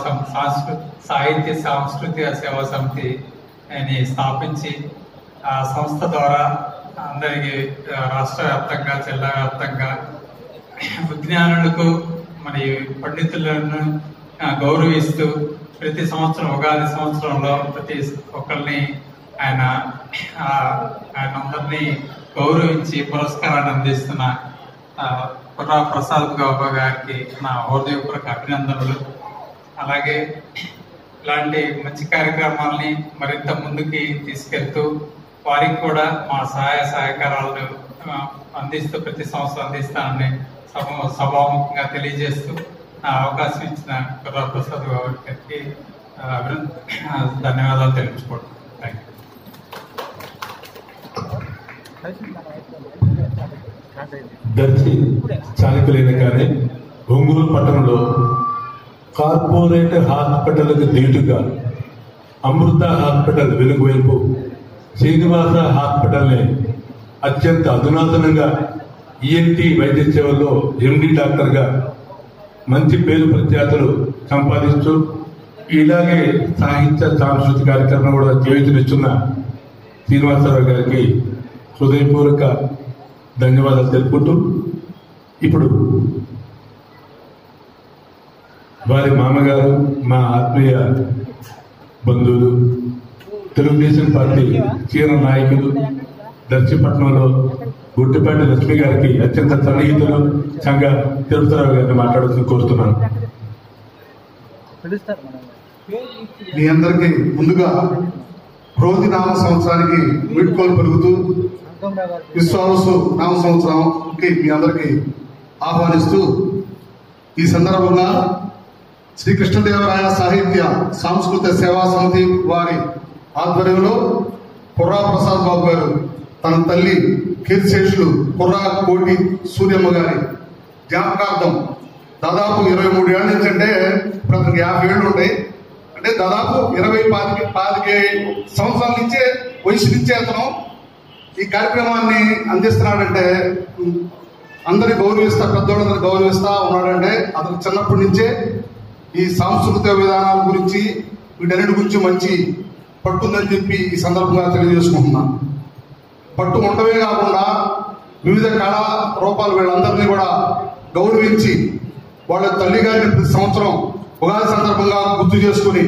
సాహిత్య సాంస్కృతిక సేవా సమితిని స్థాపించి ఆ సంస్థ ద్వారా అందరికీ రాష్ట్ర వ్యాప్తంగా, జిల్లా వ్యాప్తంగా విజ్ఞానులకు మరియు పండితులను గౌరవిస్తూ ప్రతి సంవత్సరం ఉగాది సంవత్సరంలో ప్రతి ఒక్కరిని ఆయన అందరినీ గౌరవించి పురస్కారాన్ని అందిస్తున్న కుర్రా ప్రసాద్ బాబా గారికి నా హృదయపూర్వక అభినందనలు. అలాగే ఇలాంటి మంచి కార్యక్రమాలని మరింత ముందుకి తీసుకెళ్తూ వారికి కూడా మా సహాయ సహకారాలను అందిస్తూ ప్రతి సంవత్సరం అందిస్తానని సభాముఖంగా తెలియజేస్తూ నా అవకాశం ఇచ్చిన కుర్రా ప్రసాద్ బాబా గారికి ధన్యవాదాలు తెలుపుకుంటున్నాను. Thank you. దర్శి చాణక్యులైన కానీ ఒంగోలు పట్టణంలో కార్పొరేట్ హాస్పిటల్కి ధీటుగా అమృత హాస్పిటల్ వెనుకవైపు శ్రీనివాస హాస్పిటల్ని అత్యంత అధునాతనంగా ఈఎన్టీ వైద్య సేవల్లో ఎండి డాక్టర్గా మంచి పేరు ప్రఖ్యాతులు సంపాదిస్తూ ఇలాగే సాహిత్య సాంస్కృతిక కార్యక్రమం కూడా చేయుతనిస్తున్న శ్రీనివాసరావు గారికి హృదయపూర్వక ధన్యవాదాలు తెలుపుకుంటూ ఇప్పుడు వారి మామగారు, మా ఆత్మీయ బంధువులు, తెలుగుదేశం పార్టీ చీర నాయకులు, దర్శిపట్నంలో గుట్టిపాటి లక్ష్మి గారికి అత్యంత సన్నిహితులు సంఘ తిరుపతిరావు గారిని మాట్లాడుతూ కోరుతున్నాను. మీ అందరికీ ముందుగా క్రోధి నామ సంవత్సరానికి వీడ్కోలు పలుకుతూ విశ్వావసు నామ సంవత్సరంకి మీ అందరికీ ఆహ్వానిస్తూ ఈ సందర్భంగా శ్రీకృష్ణదేవరాయ సాహిత్య సాంస్కృతిక సేవా సమితి వారి ఆధ్వర్యంలో కుర్రా ప్రసాద్ బాబు గారు తన తల్లి కీర్తిశేషులు కుర్రా కోటి సూర్యమ్మ గారి జ్ఞాపకార్థం దాదాపు 23 ఏళ్ళ నుంచి, అంటే ఇప్పుడు అతనికి 50 ఏళ్ళు ఉంటాయి, అంటే దాదాపు 25 సంవత్సరాల నుంచే వయసు నుంచే అతను ఈ కార్యక్రమాన్ని అందిస్తున్నాడంటే, అందరి గౌరవిస్తా, పెద్దోళ్ళందరూ గౌరవిస్తా ఉన్నాడంటే అతను చిన్నప్పటి నుంచే ఈ సాంస్కృతిక విధానాల గురించి వీటన్నిటి గురించి మంచి పట్టుందని చెప్పి ఈ సందర్భంగా తెలియజేసుకుంటున్నాను. పట్టు ఉండవే కాకుండా వివిధ కళా రూపాలు వీళ్ళందరినీ కూడా గౌరవించి వాళ్ళ తల్లి గారిని ప్రతి సంవత్సరం ఉగాది సందర్భంగా గుర్తు చేసుకుని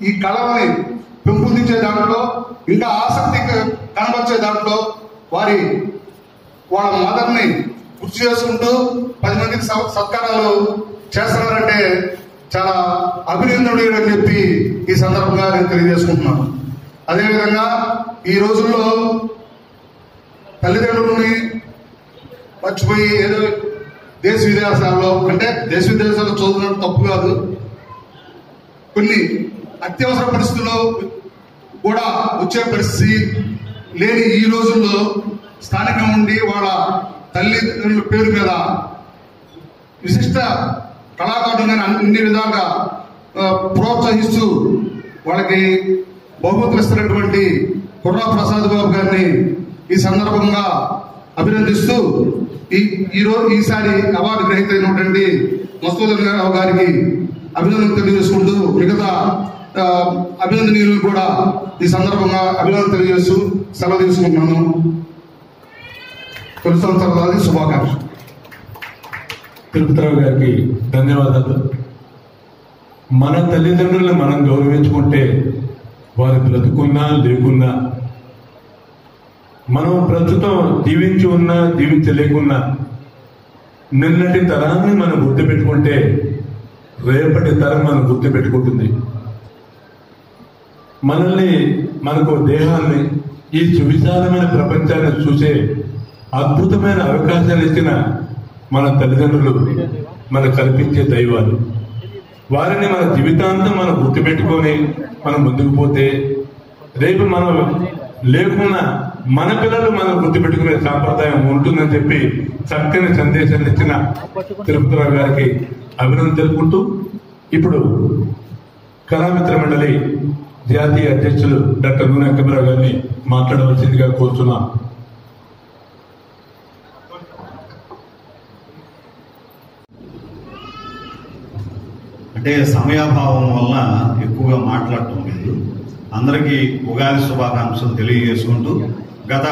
ఈ కళని పెంపొందించే దాంట్లో, ఇంకా ఆసక్తి కనబరిచే దాంట్లో వాళ్ళ మదర్ని గుర్తు చేసుకుంటూ 10 మందికి సత్కారాలు చేస్తున్నారంటే చాలా అభినందనీయుడు అని చెప్పి ఈ సందర్భంగా నేను తెలియజేసుకుంటున్నాను. అదేవిధంగా ఈ రోజుల్లో తల్లిదండ్రులని మర్చిపోయి ఏదో దేశ విదేశాల్లో, అంటే దేశ విదేశాల్లో చదువుతున్నట్టు తప్పు కాదు, కొన్ని అత్యవసర పరిస్థితుల్లో కూడా వచ్చే పరిస్థితి లేని ఈ రోజుల్లో స్థానికంగా ఉండి వాళ్ళ తల్లిదండ్రుల పేరు మీద విశిష్ట కళాకారులను అన్ని విధాలుగా ప్రోత్సహిస్తూ వాళ్ళకి బహుమతులు ఇస్తున్నటువంటి కుర్రా ప్రసాద్ బాబు గారిని ఈ సందర్భంగా అభినందిస్తూ ఈసారి అవార్డు గ్రహీత అయినటువంటి మసూదన్ రావు గారికి అభినందనలు తెలియజేసుకుంటూ మిగతా అభినందనీయులు కూడా ఈ సందర్భంగా అభినందనలు తెలియజేస్తూ సెలవు తీసుకుంటున్నాను. తొలి సంవత్సరాల శుభాకాంక్షలు. తిరుపతిరావు గారికి ధన్యవాదాలు. మన తల్లిదండ్రులను మనం గౌరవించుకుంటే వారు బ్రతుకున్నా లేకున్నా, మనం ప్రస్తుతం జీవించి ఉన్నా జీవించలేకున్నా, నిన్నటి తరాన్ని మనం గుర్తుపెట్టుకుంటే రేపటి తరం మనం గుర్తుపెట్టుకుంటుంది. మనల్ని, మనకు దేహాన్ని, ఈ సువిశాలమైన ప్రపంచాన్ని చూసే అద్భుతమైన అవకాశాలు ఇచ్చిన మన తల్లిదండ్రులు మనకు కల్పించే దైవాలు. వారిని మన జీవితాంతం మనం గుర్తుపెట్టుకొని మనం ముందుకు పోతే రేపు మనం లేకున్నా మన పిల్లలు మనం గుర్తుపెట్టుకునే సాంప్రదాయం ఉంటుందని చెప్పి చక్కని సందేశాన్ని ఇచ్చిన తిరుపతిరావు గారికి అభినందన తెలుపుకుంటూ, ఇప్పుడు కళామిత్ర మండలి జాతీయ అధ్యక్షులు డాక్టర్ నూనె అంకమరావు గారిని మాట్లాడవలసిందిగా కోరుతున్నాం. అంటే సమయాభావం వల్ల ఎక్కువగా మాట్లాడటం లేదు. అందరికీ ఉగాది శుభాకాంక్షలు తెలియజేసుకుంటూ, గత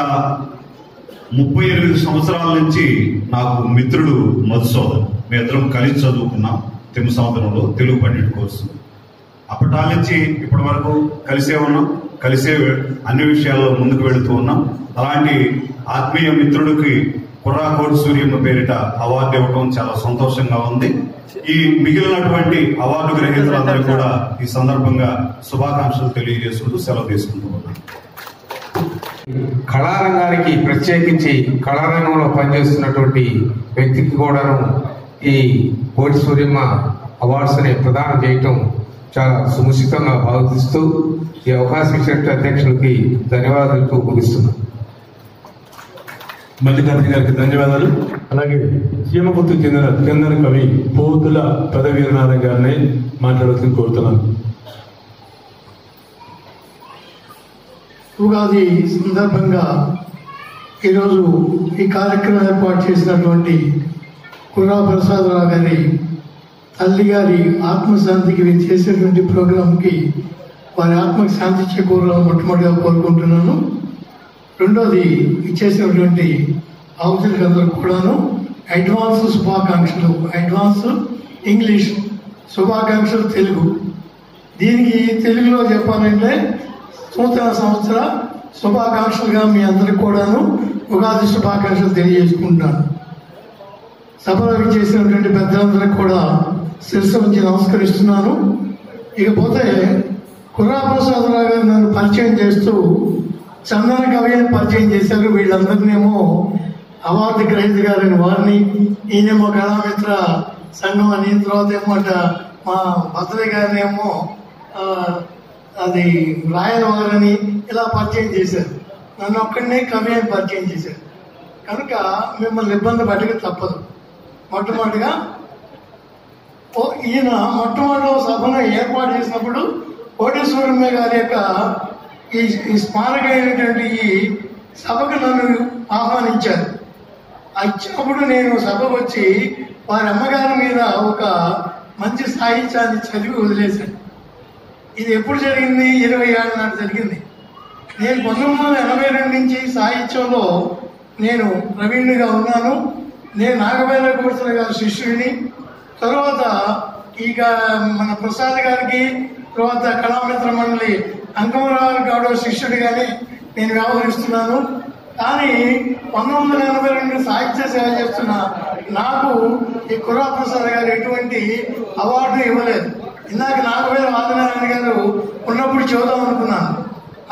38 సంవత్సరాల నుంచి నాకు మిత్రుడు మధుసూదన్, మేము ఇద్దరం కలిసి చదువుకున్నాం తెలుగు సంవత్సరంలో తెలుగు పండిట్ కోర్సు. అప్పటి నుంచి ఇప్పటి వరకు కలిసే ఉన్నాం, కలిసే అన్ని విషయాల్లో ముందుకు వెళుతూ ఉన్నాం. అలాంటి ఆత్మీయ మిత్రుడికి కుర్రా కోటి సూర్యమ్మ పేరిట అవార్డు ఇవ్వడం చాలా సంతోషంగా ఉంది. ఈ మిగిలినటువంటి అవార్డు గ్రహీతలందరూ కూడా ఈ సందర్భంగా శుభాకాంక్షలు తెలియజేసుకుంటూ సెలవు తీసుకుంటున్నాను. కళారంగానికి ప్రత్యేకించి కళారంగంలో పనిచేస్తున్నటువంటి వ్యక్తికి కూడాను ఈ కోటి సూర్యమ్మ అవార్డ్స్ ని ప్రదానం చేయటం చాలా సుముఖితంగా భావిస్తూ ఈ అవకాశం ఇచ్చిన అధ్యక్షులకి ధన్యవాదాలు ముగిస్తున్నాను. మల్లికార్జున గారికి ధన్యవాదాలు. అలాగే చీమకుర్తి చెందిన చందన కవి పోతుల పదవీరనారాయణ గారిని మాట్లాడాల్సింది కోరుతున్నాను. ఉగాది సందర్భంగా ఈరోజు ఈ కార్యక్రమం ఏర్పాటు చేసినటువంటి కుర్రా ప్రసాదరావు గారి తల్లి గారి ఆత్మశాంతికి వీరు చేసేటువంటి ప్రోగ్రాంకి వారి ఆత్మకి శాంతి చేకూరాలని మొట్టమొదటిగా కోరుకుంటున్నాను. రెండోది ఇచ్చేసినటువంటి ఆఫీసర్కి అందరూ కూడాను అడ్వాన్స్ శుభాకాంక్షలు, అడ్వాన్స్ ఇంగ్లీష్ శుభాకాంక్షలు తెలుగు. దీనికి తెలుగులో చెప్పాలంటే నూతన సంవత్సర శుభాకాంక్షలుగా మీ అందరికి కూడాను ఉగాది శుభాకాంక్షలు తెలియజేసుకుంటున్నాను. సభలో చేసినటువంటి పెద్దలందరికీ కూడా శిరస్సు ఉంచి నమస్కరిస్తున్నాను. ఇకపోతే కుర్రా ప్రసాదరావు గారు నన్ను పరిచయం చేస్తూ చందన కవి అని పరిచయం చేశారు. వీళ్ళందరినేమో అవార్డు గ్రహీత గారిని వారిని, ఈయనేమో కళామిత్ర సంఘం అని, తర్వాత ఏమో మా భద్రయ్య గారిని ఏమో అది రాయల వారని ఇలా పరిచయం చేశారు. నన్ను ఒక్కడనే కవి అని పరిచయం చేశారు. కనుక మిమ్మల్ని ఇబ్బంది పట్టక తప్పదు. మొట్టమొదటిగా ఈయన మొట్టమొదటి సభను ఏర్పాటు చేసినప్పుడు కోటేశ్వరమ్మ గారి యొక్క ఈ స్మారకమైనటువంటి ఈ సభకు నన్ను ఆహ్వానించారు. వచ్చినప్పుడు నేను సభకు వచ్చి వారి అమ్మగారి మీద ఒక మంచి సాహిత్యాన్ని చదివి వదిలేశాను. ఇది ఎప్పుడు జరిగింది? 20 ఏళ్ళ నాటి జరిగింది. నేను 1982 నుంచి సాహిత్యంలో నేను ప్రవీణుడిగా ఉన్నాను. నేను నాగవేల కోర్సుల గారి శిష్యుడిని. తర్వాత ఇక మన ప్రసాద్ గారికి, తర్వాత కళామిత్ర మండలి అంకమరావు గౌడ శిష్యుడిగానే నేను వ్యవహరిస్తున్నాను. కానీ 1982 సాహిత్య సేవ చేస్తున్న నాకు ఈ కుర్రా ప్రసాద్ గారు ఎటువంటి అవార్డు ఇవ్వలేదు. ఇందాక నాగవేల ఆదినారాయణ గారు ఉన్నప్పుడు చెబుదాం అనుకున్నాను.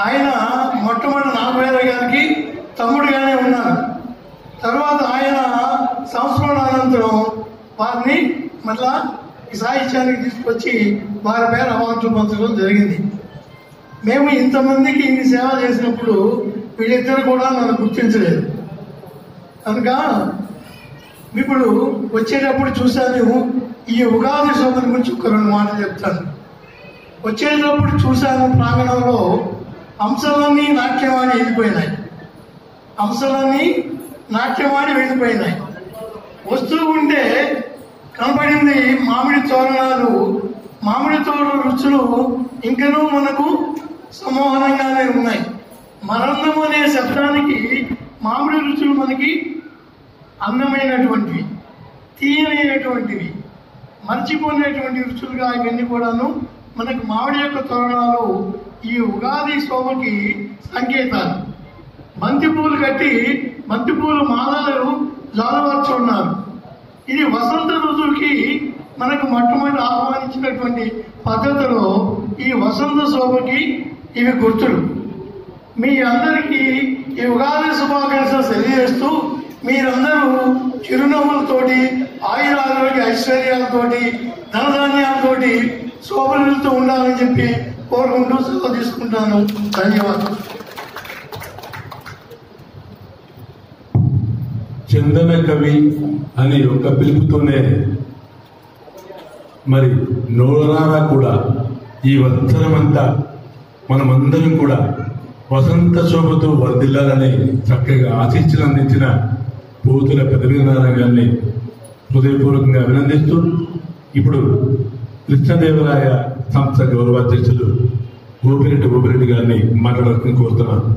ఆయన మొట్టమొదటి నాగవేల గారికి తమ్ముడుగానే ఉన్నారు. తర్వాత ఆయన సంస్మరణ అనంతరం వారిని మళ్ళా ఈ సాహిత్యానికి తీసుకొచ్చి వారి పేరు అవార్డులు పంచడం జరిగింది. మేము ఇంతమందికి ఇన్ని సేవ చేసినప్పుడు వీళ్ళిద్దరు కూడా నన్ను గుర్తించలేదు. కనుక ఇప్పుడు వచ్చేటప్పుడు చూశాను, ఈ ఉగాది శోభన గురించి ఒక 2 మాటలు చెప్తాను. వచ్చేటప్పుడు చూశాను, ప్రాంగణంలో అంశాలన్నీ నాట్యమాడి వెళ్ళిపోయినాయి. అంశాలన్నీ నాట్యమాడి వెళ్ళిపోయినాయి. వస్తూ ఉంటే కనపడింది మామిడి తోరణాలు. మామిడి తోట రుచులు ఇంకనూ మనకు సమోహనంగానే ఉన్నాయి. మరందం అనే శబ్దానికి మామిడి రుచులు మనకి అందమైనటువంటివి, తీయనైనటువంటివి, మర్చిపోయినటువంటి రుచులుగా ఇవన్నీ కూడాను మనకు మామిడి యొక్క తోరణాలు ఈ ఉగాది శోభకి సంకేతాలు. బంతిపూలు కట్టి బంతిపూలు మాలలు జాలవర్చున్నారు. ఇది వసంత ఋతువుకి మనకు మొట్టమొదటి ఆహ్వానించినటువంటి పద్ధతిలో ఈ వసంత శోభకి ఇవి గుర్తులు. మీ అందరికీ ఈ ఉగాది శుభాకాంక్షలు తెలియజేస్తూ మీరందరూ చిరునవ్వులతోటి, ఆయురారోగ్య ఐశ్వర్యాలతోటి, ధనధాన్యాలతోటి శోభనిస్తూ ఉండాలని చెప్పి కోరుకుంటూ సెలవు తీసుకుంటాను. ధన్యవాదాలు. చందన కవి అని ఒక పిలుపుతోనే మరి నోరారా కూడా ఈ వత్సరమంతా మనమందరం కూడా వసంత శోభతో వర్ధిల్లాలని చక్కగా ఆశీస్సులు అందించిన పోతుల పెదవినారాయణ గారిని హృదయపూర్వకంగా అభినందిస్తూ ఇప్పుడు కృష్ణదేవరాయ సంస్థ గౌరవాధ్యక్షులు గోపిరెడ్డి గారిని మాట్లాడాలని కోరుతున్నాను.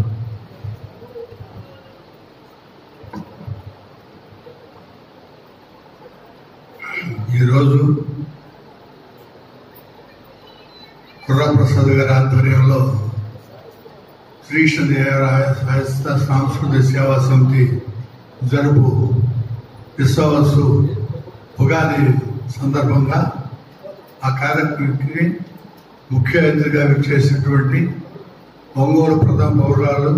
ఈరోజు కుర్రా ప్రసాద్ గారి ఆధ్వర్యంలో శ్రీకృష్ణదేవరాయ సాహిత్య సాంస్కృతిక సేవా సమితి జరుపు విశ్వవసు ఉగాది సందర్భంగా ఆ కార్యక్రమానికి ముఖ్య అతిథిగా విచ్చేసినటువంటి ఒంగోలు ప్రథమ పౌరాలు,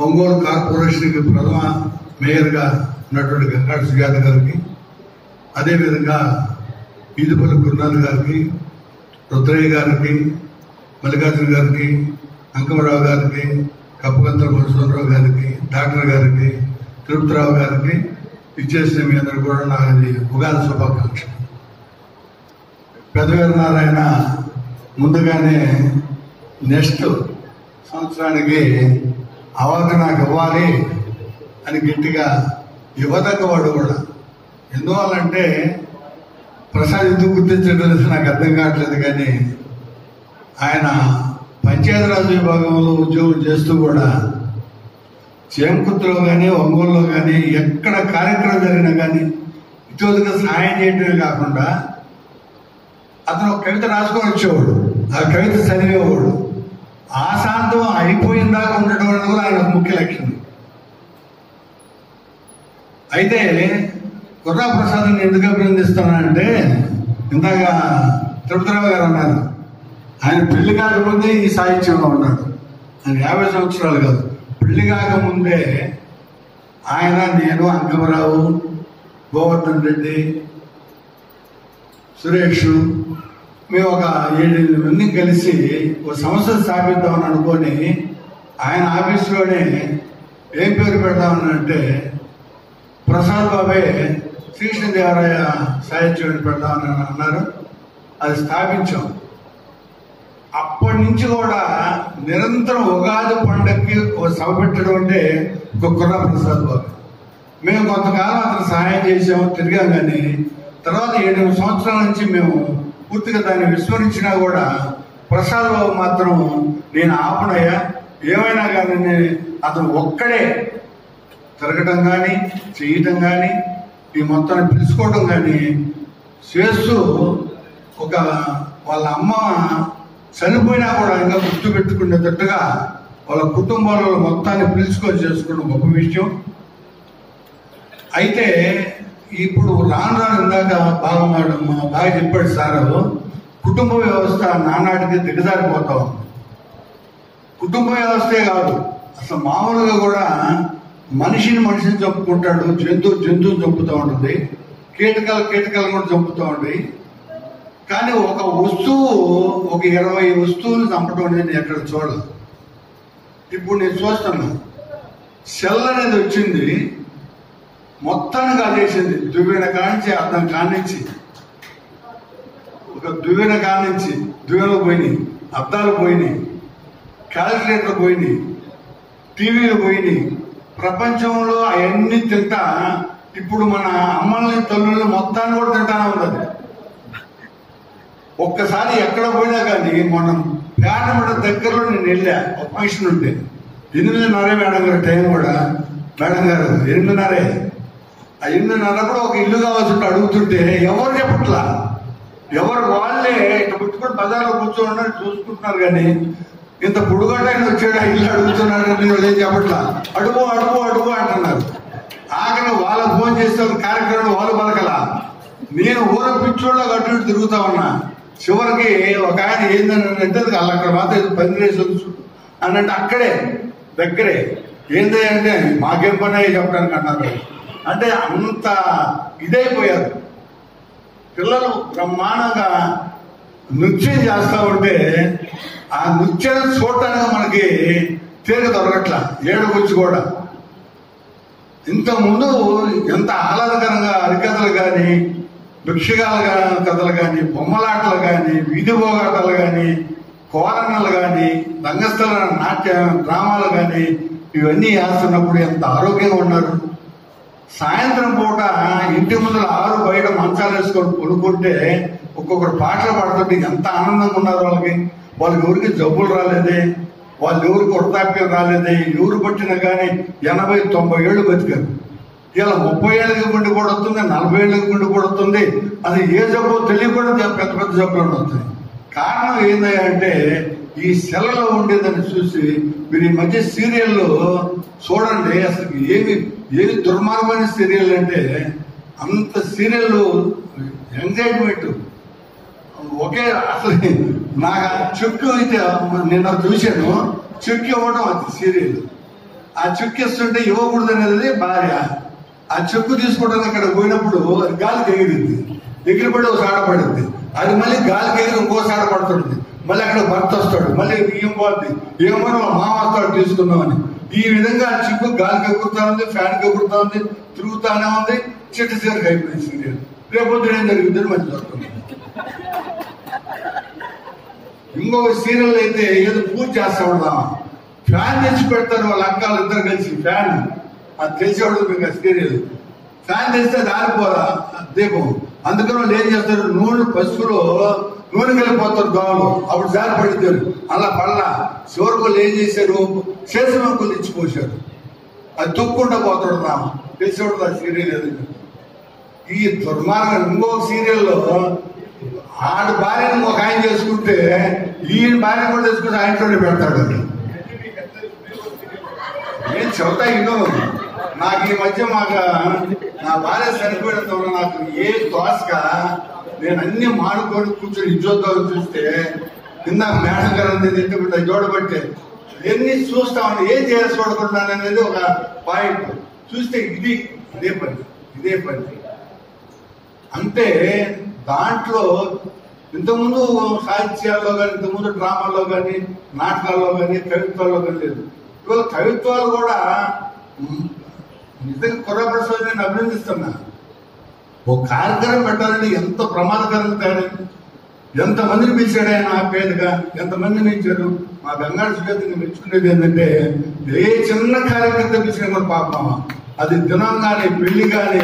ఒంగోలు కార్పొరేషన్కి ప్రథమ మేయర్గా ఉన్నటువంటి గంగాడు సుజాత గారికి, అదేవిధంగా ఈదుపల్లి గురునాథ్ గారికి, రుద్రయ్య గారికి, మల్లికార్జున గారికి, అంకమరావు గారికి, కప్పగంతల మధుసూదనరావు గారికి, డాక్టర్ గారికి, తిరుపతిరావు గారికి ఇచ్చేసిన మీ అందరూ కూడా నాది ఉగాది శుభాకాంక్షలు. పెదవీరనారాయణ ముందుగానే నెక్స్ట్ సంవత్సరానికి అవార్డు నాకు ఇవ్వాలి అని గట్టిగా ఇవ్వదగ్గవాడు కూడా. ఎందువల్లంటే ప్రసాద్ ఎందుకు గుర్తించడం నాకు అర్థం కావట్లేదు. కానీ ఆయన పంచాయతీరాజ్ విభాగంలో ఉద్యోగం చేస్తూ కూడా చేమకుర్తిలో కానీ ఒంగోలులో కానీ ఎక్కడ కార్యక్రమం జరిగినా కానీ ఇతరులకు సహాయం చేయడమే కాకుండా అతను ఒక కవిత రాసుకొని వచ్చేవాడు, ఆ కవిత చదివేవాడు. ఆశాంతం అయిపోయిన దాకా ఉండటం అనేది కూడా ఆయన ముఖ్య లక్ష్యం. అయితే కుర్రా ప్రసాద్ని ఎందుకు అభినందిస్తున్నానంటే, ఇందాక తిరుపతిరావు గారు అన్నారు, ఆయన పెళ్లి కాకముందే ఈ సాహిత్యంలో ఉన్నాడు. ఆయన 50 సంవత్సరాలు కాదు, పెళ్లి కాకముందే ఆయన, నేను, అంకమరావు, గోవర్ధన్ రెడ్డి, సురేష్, మేము ఒక 7 మంది కలిసి ఒక సంస్థ స్థాపిద్దామని అనుకొని ఆయన ఆఫీసులోనే ఏం పేరు పెడదామనంటే ప్రసాద్ బాబాయ్ శ్రీకృష్ణదేవరాయ సాహిత్యం పెడదామని అన్నారు. అది స్థాపించాం. అప్పటి నుంచి కూడా నిరంతరం ఉగాది పండగకి ఒక సభ పెట్టడం అంటే ఒక కుర్రా ప్రసాద్ బాబు. మేము కొంతకాలం అతను సహాయం చేసాము, తిరిగాం. కానీ తర్వాత 7 సంవత్సరాల నుంచి మేము పూర్తిగా దాన్ని విస్మరించినా కూడా ప్రసాద్ బాబు మాత్రం నేను ఆపనయ్యా, ఏమైనా కానీ అతను ఒక్కడే తిరగటం కానీ చేయటం కానీ ఈ మొత్తాన్ని పిలుచుకోవడం కానీ చేస్తూ ఒక వాళ్ళ అమ్మ చనిపోయినా కూడా ఇంకా గుర్తు పెట్టుకునేటట్టుగా వాళ్ళ కుటుంబాలలో మొత్తాన్ని పిలుచుకొని చేసుకున్న గొప్ప విషయం. అయితే ఇప్పుడు రాను రాను ఇందాక బాగా చెప్పాడు సారు, కుటుంబ వ్యవస్థ నానాటికి దిగజారిపోతా ఉంది. కుటుంబ వ్యవస్థే కాదు, అసలు మామూలుగా కూడా మనిషిని చంపుకుంటాడు, జంతువుని చంపుతూ ఉంటుంది, కీటకాలు కూడా చంపుతూ ఉంటాయి. కానీ ఒక వస్తువు, ఒక 20 వస్తువులు చంపడం అనేది నేను ఎక్కడ చూడలేదు. ఇప్పుడు నేను చూస్తున్నా, సెల్ అనేది వచ్చింది, మొత్తాన్ని కాజేసింది. దువ్వెన కానించి అర్థం కానించి, ఒక దువ్వెన కానించి దువ్వెనలు పోయినాయి, అద్దాలు పోయినాయి, క్యాలిక్యులేటర్ పోయినాయి, టీవీలు పోయినాయి. ప్రపంచంలో అవన్నీ తింటా ఇప్పుడు మన అమ్మల్ని తల్లుల్ని మొత్తాన్ని కూడా తింటానే ఉన్నది. ఒక్కసారి ఎక్కడ పోయినా కానీ మనం పేటమడ దగ్గరలో నేను వెళ్ళా, ఒక ఫంక్షన్ ఉంటే 8:30 మేడం గారు టైం కూడా, మేడం గారు 8:30, ఆ 8:30 కూడా ఒక ఇల్లు కావాల్సి అడుగుతుంటే ఎవరు చెప్పట్లా, ఎవరు వాళ్ళే ఇట్లా పుట్టుకొని బజార్లో కూర్చోండి చూసుకుంటున్నారు. కానీ ఇంత పుడుగడ్డ వచ్చాడు ఆ ఇల్లు అడుగుతున్నాడు అని వాళ్ళు ఏం చెప్పట్లా, అడుగు అంటున్నారు. ఆఖరి వాళ్ళకు ఫోన్ చేస్తే కార్యక్రమం వాళ్ళు పలకలా, నేను ఊర పిచ్చోళ్ళ అటు తిరుగుతా ఉన్నా. చివరికి ఒక ఆయన ఏందని అంటే అక్కడ మాత్రం పందిరేసి అని అంటే అక్కడే దగ్గరే ఏంది అంటే మాకేం పని చెప్పడానికి అన్నారు. అంటే అంత ఇదైపోయారు పిల్లలు. బ్రహ్మాండంగా నృత్యం చేస్తూ ఉంటే ఆ నృత్యాన్ని చూడటానికి మనకి తీరిక దొరకట్లా. ఏడుకొచ్చి కూడా ఇంతకుముందు ఎంత ఆహ్లాదకరంగా హరికథలు కానీ, భిక్షగాల కథలు కానీ, బొమ్మలాటలు కానీ, వీధి పోగాటాలు కానీ, కోరన్నలు కానీ, రంగస్థల నాట్య డ్రామాలు కానీ ఇవన్నీ వేస్తున్నప్పుడు ఎంత ఆరోగ్యంగా ఉన్నారు. సాయంత్రం పూట ఇంటి ముందర 6 బయట మంచాలు వేసుకొని కొనుక్కుంటే ఒక్కొక్కరు పాటలు పాడుతుంటే ఎంత ఆనందంగా ఉన్నారు. వాళ్ళకి ఎవరికి జబ్బులు రాలేదే, వాళ్ళు ఎవరికి వృద్ధాప్యం రాలేదే. ఎవరు పట్టినా కానీ 80-90 ఏళ్ళు బతికారు. ఇలా 30 ఏళ్ళకి గుండె కూడా వస్తుంది, 40 ఏళ్ళకి గుండె కూడా వస్తుంది. అది ఏ జబ్బు తెలియకుండా పెద్ద జబ్బులు వస్తాయి. కారణం ఏంటంటే ఈ సెలలో ఉండేదని చూసి మీరు ఈ మధ్య సీరియల్లో చూడండి. అసలు ఏమి దుర్మార్గమైన సీరియల్ అంటే అంత సీరియల్ ఎంజాయ్మెంట్ ఒకే. అసలు నాకు చుక్కు అయితే నిన్న చూశాను, చుక్కు ఇవ్వడం అది సీరియల్. ఆ చుక్కు ఇస్తుంటే ఇవ్వకూడదు అనేది భార్య. ఆ చుక్కు తీసుకోవడానికి అక్కడ పోయినప్పుడు అది గాలికి ఎగిరింది, ఎగిరిపడి ఒక సాడ పడింది. అది మళ్ళీ గాలికి ఎగిరి ఇంకో సాడ పడుతుంది. మళ్ళీ అక్కడ భర్త వస్తాడు, మళ్ళీ బియ్యం పోద్ది, ఏమో మామ వస్తాడు తీసుకుందామని. ఈ విధంగా ఆ చుక్కు గాలికి ఎగురుతా ఉంది, ఫ్యాన్కి ఎగురుతా ఉంది, తిరుగుతానే ఉంది. చిట్టచీరకు అయిపోయింది సీరియల్. రేపొద్దున ఏం జరుగుతుందని మంచి దొరుకుతుంది. ఇంకొక సీరియల్ అయితే ఏదో పూజ చేస్తా ఉంటాం, ఫ్యాన్ తెచ్చి పెడతారు వాళ్ళ అక్కలు ఇద్దరు కలిసి. ఫ్యాన్ అది తెలిసేవాడు మీకు సీరియల్. ఫ్యాన్ తెస్తే దారిపోదా దీపం. అందుకని వాళ్ళు ఏం చేస్తారు, పసుపులో నూనె కలిపిపోతారు దోమలు. అప్పుడు జారి పడుతారు. అలా పడలా చివరికి వాళ్ళు ఏం చేశారు, శేషమంకులు ఇచ్చిపోసారు. అది తొక్కుండా పోతాడు రామ. తెలిసేవాడు ఆ సీరియల్. ఈ దుర్మార్గం ఇంకొక సీరియల్లో ఆడ భార్యను ఒక ఆయన చేసుకుంటే ఈయన భార్య కూడా తీసుకుని ఆ ఇంట్లోనే పెడతాడు. నేను చెబుతా ఇన్నో నాకు ఈ మధ్య నా భార్య చనిపోయినంత నాకు ఏ దోసగా నేను అన్ని మాడుకొని కూర్చొని ఇజ్జోద్దాలు చూస్తే కింద మేడం గారు తింటే జోడబట్టే ఎన్ని చూస్తా ఉన్నా ఏం చేయాల్సి చూడకుండాను అనేది ఒక పాయింట్. చూస్తే ఇదే పని అంటే దాంట్లో ఇంతకుముందు సాహిత్యాల్లో కానీ ఇంతకుముందు డ్రామాల్లో కానీ నాటకాల్లో కానీ కవిత్వాల్లో కానీ లేదు. ఇవాళ కవిత్వాలు కూడా నిజంగా కుర్రప్రసాద్ నేను అభినందిస్తున్నా. ఒక కార్యక్రమం పెట్టాలంటే ఎంత ప్రమాదకరంగా తయారు, ఎంతమందిని పిలిచాడు ఆయన ఆపేదగా, ఎంతమందిని ఇచ్చారు. మా గంగాడు సుఖేతని మెచ్చుకునేది ఏంటంటే ఏ చిన్న కార్యక్రమం తెప్పించిన కూడా పాపం అది దినం కానీ పెళ్లి కానీ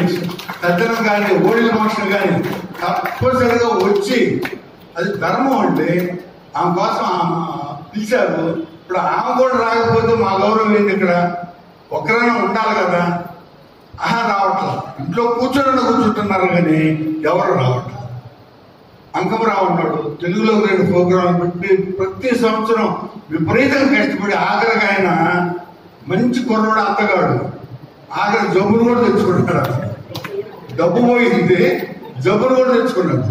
తద్దనం కానీ ఓడిల మోషన్ కానీ తప్పనిసరిగా వచ్చి అది ధర్మం అంటే ఆమె కోసం పిలిచారు. ఇప్పుడు ఆమె కూడా రాకపోతే మా గౌరవం ఏంటి? ఇక్కడ ఒక్కరైనా ఉండాలి కదా. రావట్లేదు. ఇంట్లో కూర్చుంటున్నారు కానీ ఎవరు రావట్లేదు. అంకమరావు ఉన్నాడు, తెలుగులో 2 ప్రోగ్రాంలు పెట్టి ప్రతి సంవత్సరం విపరీతంగా కష్టపడి ఆఖరికి ఆయన మంచి కుర్రోడు అత్తగాడు ఆఖరి జబ్బును కూడా తెచ్చుకుంటాడు. డబ్బు పోయింది, జబ్బును కూడా తెచ్చుకున్నాడు.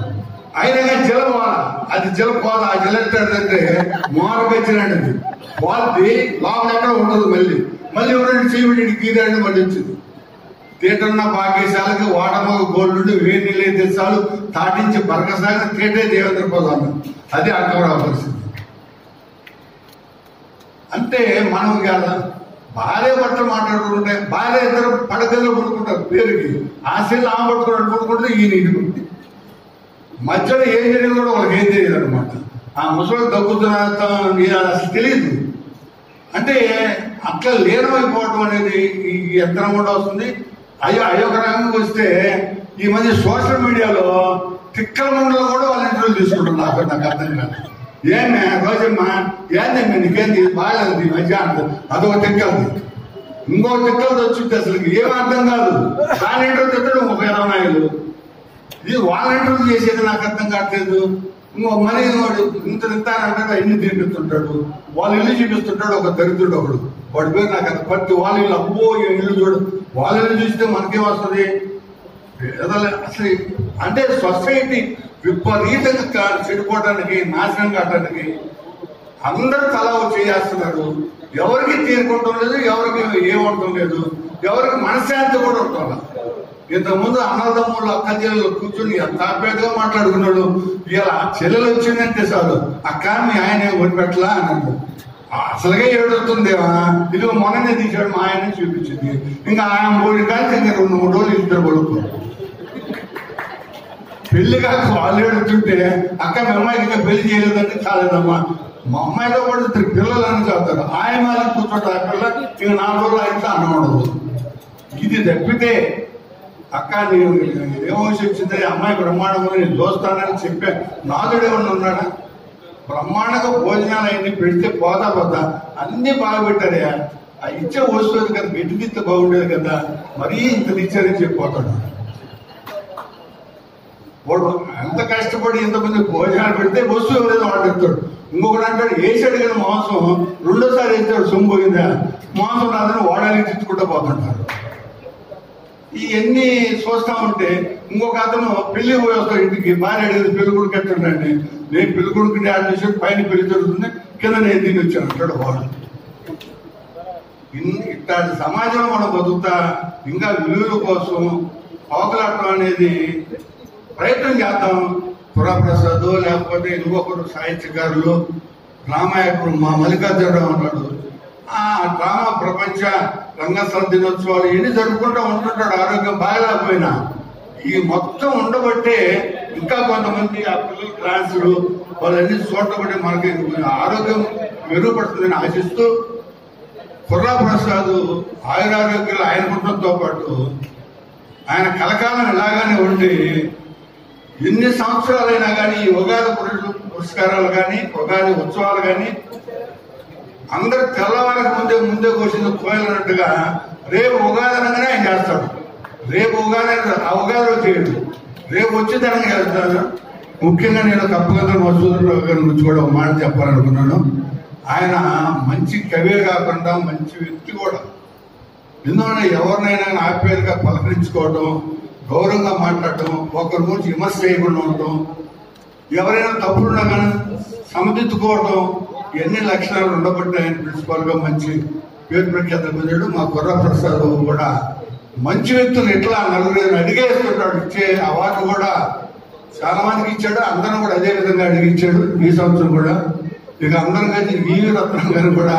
అయినా జలపోల అది జలపోల ఆ జలంటే మోరకొచ్చినది వాళ్ళది లోపల ఎక్కడ ఉండదు. మళ్ళీ ఎవరైనా చీవిడి గీదాడిని మళ్ళీ వచ్చింది. తీటన్న భాగ్యశాలకి వాడమగ గోల్డ్ వేడి నీళ్ళు తెచ్చాలు తాటించి బరకసాగిన తీటే దేవేంద్ర పదాలు. అది అంకమరావు పరిస్థితి. అంటే మనం కదా భార్య భర్త మాట్లాడుకుంటే భార్య ఇద్దరు పడగల్లో పడుకుంటారు పేరుకి, ఆశలు ఆమె పట్టుకుని పడుకుంటే ఈయన ఇటుకుంటుంది. మధ్యలో ఏం జరిగింది కూడా వాళ్ళకి ఏం తెలియదు అనమాట. ఆ ముసలి దగ్గుతున్న అసలు తెలియదు. అంటే అట్లా లీనమైపోవటం అనేది ఈ యంత్రం కూడా వస్తుంది. అయ్యొక రంగంకి వస్తే ఈ మధ్య సోషల్ మీడియాలో తిక్కల ముందులో కూడా వాళ్ళ ఇంటర్వ్యూ తీసుకుంటున్నారు. నాకు అర్థం కాదు. ఏమే రోజమ్మా ఏందమ్మా నీకేంది బాగాలేదు ఈ మధ్య అంటారు. అదొక తిక్కలది. ఇంకో తిక్కలది వచ్చింది అసలు ఏం అర్థం కాదు. దాని ఇంటర్వ్యూ తిట్టడం ఒక 20 నాయలు. ఇది వాళ్ళ ఇంటర్వ్యూ చేసేది నాకు అర్థం కావట్లేదు. ఇంకో మరీ వాడు ఇంత అంటే ఇన్ని తినిపిస్తుంటాడు. వాళ్ళ ఇల్లు చూపిస్తుంటాడు ఒక దరిద్రుడు ఒకడు. వాడి పేరు నాకు అంత పట్టి వాళ్ళ ఇల్లు అబ్బో ఇల్లు చూడు. వాళ్ళ ఇల్లు చూస్తే మనకేం వస్తుంది అసలు. అంటే సొసైటీ విపరీతంగా చెడిపోవడానికి నాశనం కావడానికి అందరూ తల చేస్తున్నారు. ఎవరికి తీరుకుంటం లేదు, ఎవరికి ఏమంటం లేదు, ఎవరికి మనశ్శాంతి కూడా ఉంటాం. ఇంతకుముందు అన్నదమ్ముళ్ళు అక్క చెల్లెలు కూర్చొని ఎంత ఆప్యాయతగా మాట్లాడుకున్నాడు. ఇలా చెల్లెలు వచ్చిందంటే చాలు అక్క మీ ఆయన కొనిపెట్టలా అన్నాడు. అసలుగా ఏడుతుందేమా ఇది మొన్ననే తీశాడు మా ఆయన చూపించింది. ఇంకా ఆయన పోయి కానీ ఇంకా 2-3 రోజులు ఇద్దరు కొడుకు పెళ్లి కాక వాళ్ళు ఏడుతుంటే అక్క మీ అమ్మాయికి ఇంకా పెళ్లి చేయలేదంటే కాలేదమ్మా. మా అమ్మాయితో పాటు 3 పిల్లలని చదువుతారు. ఆయన వాళ్ళని కూర్చోండి ఆ పిల్ల ఇంక 4 రోజులు అయితే అన్నం ఉండదు. ఇది తప్పితే అక్క నేను ఏమో చెప్పింది అమ్మాయి బ్రహ్మాండంగా నేను దోస్తానని చెప్పా. నాదుడు ఏమన్నా ఉన్నాడా? బ్రహ్మాండంగా భోజనాలు అన్ని పెడితే పోదా అన్ని బాగా పెట్టారయ్యా. ఆ ఇచ్చే వస్తుంది కదా గడ్డిదిత్త బాగుండేది కదా, మరీ ఇంత ఇచ్చారని చెప్పిపోతాడు. వాడు ఎంత కష్టపడి ఇంతమంది భోజనాలు పెడితే వస్తువు ఎవరైనా వాడు చెప్తాడు. ఇంకొకటి అంటాడు వేసాడు కదా మాంసం, 2వ సారి వేస్తాడు సొమ్ము పోయిందా మాంసం రాదని వాడాలి తిట్టుకుంటూ పోతుంటారు. ఇవన్నీ చూస్తా ఉంటే ఇంకొక అతను పెళ్లి పోయి వస్తాడు ఇంటికి. భార్య అడిగింది పెళ్లి కొడుకు ఎత్తుండండి. నేను పెళ్లి కొడుకు డాడ్ చేసి పైన పెళ్లి జరుగుతుంది, కింద నేను దీన్ని వచ్చాను అంటాడు వాడు. ఇట్లాంటి సమాజంలో మనం బతుకుతా ఇంకా విలువల కోసం పోకలాటం అనేది ప్రయత్నం చేద్దాం. పురాప్రసాద్ లేకపోతే ఇంకొకరు సాహిత్యకారులు రామాయకుడు మా మల్లికార్జునరావు అన్నాడు. ఆ డ్రామా ప్రపంచ రంగస్థల దినోత్సవాలు ఎన్ని జరుపుకుంటూ ఉంటుంటాడు. ఆరోగ్యం బాగాలేకపోయినా ఈ మొత్తం ఉండబట్టే ఇంకా కొంతమంది ఆ పిల్లలు డాన్సులు వాళ్ళన్నీ చూడబట్టి మనకి ఆరోగ్యం మెరుగుపడుతుందని ఆశిస్తూ పుర్రాప్రసాద్ ఆయురారోగ్యాలు ఆయన ఉండటంతో పాటు ఆయన కలకాలం ఇలాగానే ఉండి ఎన్ని సంవత్సరాలైనా కానీ ఈ ఉగాది పురస్కారాలు కానీ ఉగాది ఉత్సవాలు కానీ అందరు తెల్లవారికి ముందే కోసింది కోయాలన్నట్టుగా రేపు ఉగాది అనగానే ఆయన చేస్తాడు. రేపు ఉగాది ఆ ఉగాదిలో చేయడు, రేపు వచ్చేదానికి చేస్తాడు. ముఖ్యంగా నేను కప్పగంత మధుసూదనరావు గారి గురించి కూడా ఒక మాట చెప్పాలనుకున్నాను. ఆయన మంచి కవే కాకుండా మంచి వ్యక్తి కూడా. ఎందుకంటే ఎవరినైనా ఆప్యాయంగా పలకరించుకోవడం, గౌరవంగా మాట్లాడటం, ఒకరి గురించి విమర్శ చేయకుండా ఉండటం, ఎవరైనా తప్పులున్నా కానీ సమదిద్దుకోవడం, ఎన్ని లక్షణాలు ఉండబట్టి ఆయన ప్రిన్సిపాల్ గా మంచి పేరు ప్రఖ్యాతలు పొందాడు. మా కుర్ర ప్రసాద్ కూడా మంచి వ్యక్తులు ఎట్లా నలుగురు అడిగేస్తుంటాడు. ఇచ్చే అవార్డు కూడా చాలా మందికి ఇచ్చాడు, అందరం కూడా అదే విధంగా అడిగిచ్చాడు. ఈ సంవత్సరం కూడా ఇక అందరం కలిసి వీవి రత్నం గారు కూడా,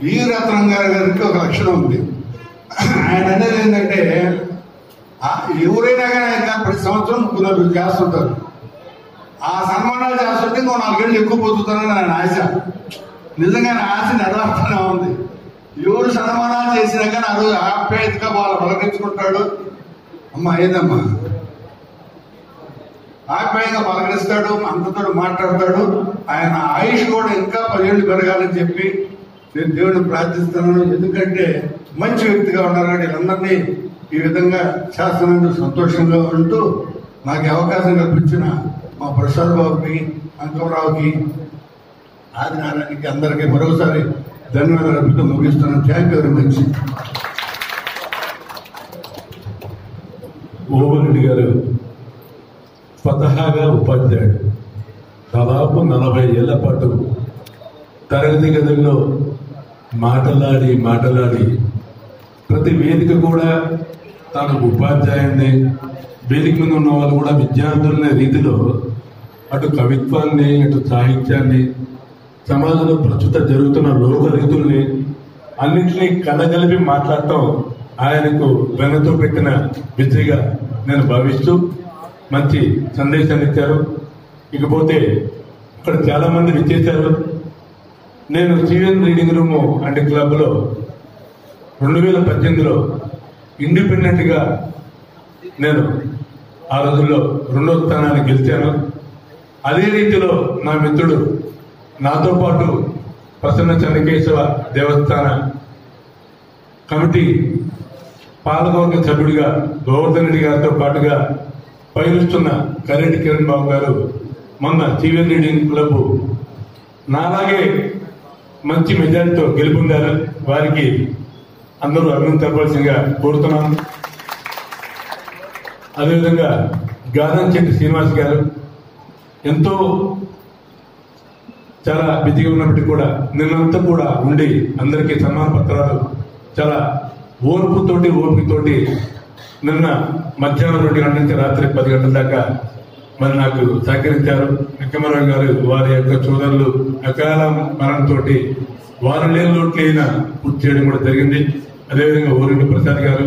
వీవి రత్నం గారికి ఒక లక్షణం ఉంది. ఆయన అనేది ఏంటంటే ఎవరైనా కానీ ఆయన ప్రతి సంవత్సరం పునరుద్ధి చేస్తుంటారు. ఆ సన్మానాలు చేస్తుంటే ఇంకో 4 ఏళ్ళు ఎక్కువ పోతుంటారని ఆయన ఆశ. నిజంగా ఆయన ఆశ నెరవేరుతూనే ఉంది. ఎవరు సన్మానాలు చేసినా కానీ ఆ రోజు ఆప్యాయతగా వాళ్ళు పలకరించుకుంటాడు. అమ్మా ఏదమ్మా ఆప్యాయంగా పలకరిస్తాడు, అంతతో మాట్లాడతాడు. ఆయన ఆయుష్ కూడా ఇంకా 10 ఏళ్ళు పెరగాలని చెప్పి నేను దేవుడిని ప్రార్థిస్తున్నాను. ఎందుకంటే మంచి వ్యక్తిగా ఉన్నారు. వీళ్ళందరినీ ఈ విధంగా చేస్తున్నందుకు సంతోషంగా ఉంటూ నాకు అవకాశం కల్పించిన మా ప్రసాద్ బాబుకి, అంకమరావుకి, ఆదినారాయణకి అందరికీ మరోసారి ధన్యవాదాలు అర్పిస్తూ ముగిస్తున్నాను. Thank you very much. Ovareddy గారు స్వతహాగా ఉపాధ్యాయుడు. దాదాపు 40 ఏళ్ల పాటు తరగతి గదుల్లో మాటలాడి ప్రతి వేదిక కూడా తాను ఉపాధ్యాయుడిని, వేదిక మీద ఉన్న వాళ్ళు కూడా విద్యార్థులనే రీతిలో అటు కవిత్వాన్ని, అటు సాహిత్యాన్ని, సమాజంలో ప్రస్తుత జరుగుతున్న లోక రీతుల్ని అన్నింటినీ కలగలిపి మాట్లాడటం ఆయనకు వెన్నతో పెట్టిన విద్యగా నేను భావిస్తూ మంచి సందేశాన్ని ఇచ్చారు. ఇకపోతే ఇక్కడ చాలా మంది విచ్చేశారు. నేను సివిఎన్ రీడింగ్ రూమ్ అంటే క్లబ్లో 2018లో ఇండిపెండెంట్ గా నేను ఆ రోజుల్లో 2వ స్థానాన్ని గెలిచాను. అదే రీతిలో నా మిత్రుడు నాతో పాటు ప్రసన్న చెన్నకేశవ దేవస్థాన కమిటీ పాలకవర్గ సభ్యుడిగా గోవర్ధన్ రెడ్డి గారితో పాటుగా పయనిస్తున్న కరెంటి కిరణ్ బాబు గారు మొన్న సివిఎన్ రీడింగ్ క్లబ్ నాలాగే మంచి మెజారిటీతో గెలుపొందారు. వారికి అందరూ అభినందన తెలపాల్సిందిగా కోరుతున్నాను. అదేవిధంగా గాదంచెట్టి శ్రీనివాస్ గారు ఎంతో చాలా బిజీగా ఉన్నప్పటికీ కూడా నిన్నంతా కూడా ఉండి అందరికీ సన్మాన పత్రాలు చాలా ఓపికతోటి నిన్న మధ్యాహ్నం 2 గంటల నుంచి రాత్రి 10 గంటల దాకా మరి నాకు సహకరించారు. వెంకమరావు గారు వారి యొక్క సోదరులు అకాల మరణంతో వారు లేని లోట్లైనా పూర్తి చేయడం కూడా జరిగింది. అదేవిధంగా ఓరెడ్డి ప్రసాద్ గారు,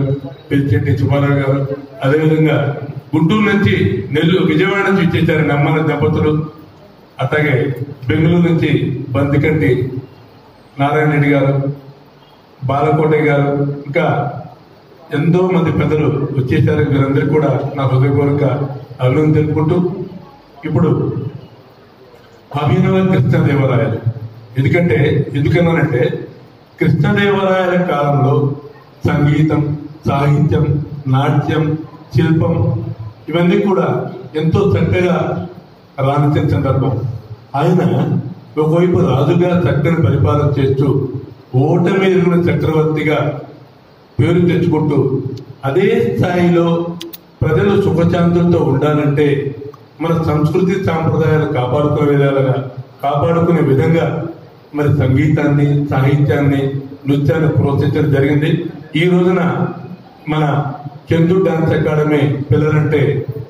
పెద్దిచెట్టి సుబ్బారావు గారు, అదేవిధంగా గుంటూరు నుంచి విజయవాడ నుంచి ఇచ్చేసారు నమ్మల దంపతులు, అట్లాగే బెంగళూరు నుంచి బంతికంటి నారాయణ రెడ్డి గారు, బాలకోటయ్య గారు, ఇంకా ఎంతో మంది పెద్దలు వచ్చేసారు. వీరందరికీ కూడా నా హృదయపూర్వక అభినందన తెలుపుకుంటూ ఇప్పుడు అభినవ కృష్ణదేవరాయలు ఎందుకన్నానంటే కృష్ణదేవరాయల కాలంలో సంగీతం, సాహిత్యం, నాట్యం, శిల్పం ఇవన్నీ కూడా ఎంతో చక్కగా రాణించిన సందర్భం. ఆయన ఒకవైపు రాజుగా చక్కని పరిపాలన చేస్తూ ఓటమి ఎరిగిన చక్రవర్తిగా పేరు తెచ్చుకుంటూ అదే స్థాయిలో ప్రజలు సుఖశాంతులతో ఉండాలంటే మన సంస్కృతి సాంప్రదాయాలు కాపాడుకునే విధంగా మరి సంగీతాన్ని, సాహిత్యాన్ని, నృత్యాన్ని ప్రోత్సహించడం జరిగింది. ఈ రోజున మన చందు డాన్స్ అకాడమీ పిల్లలంటే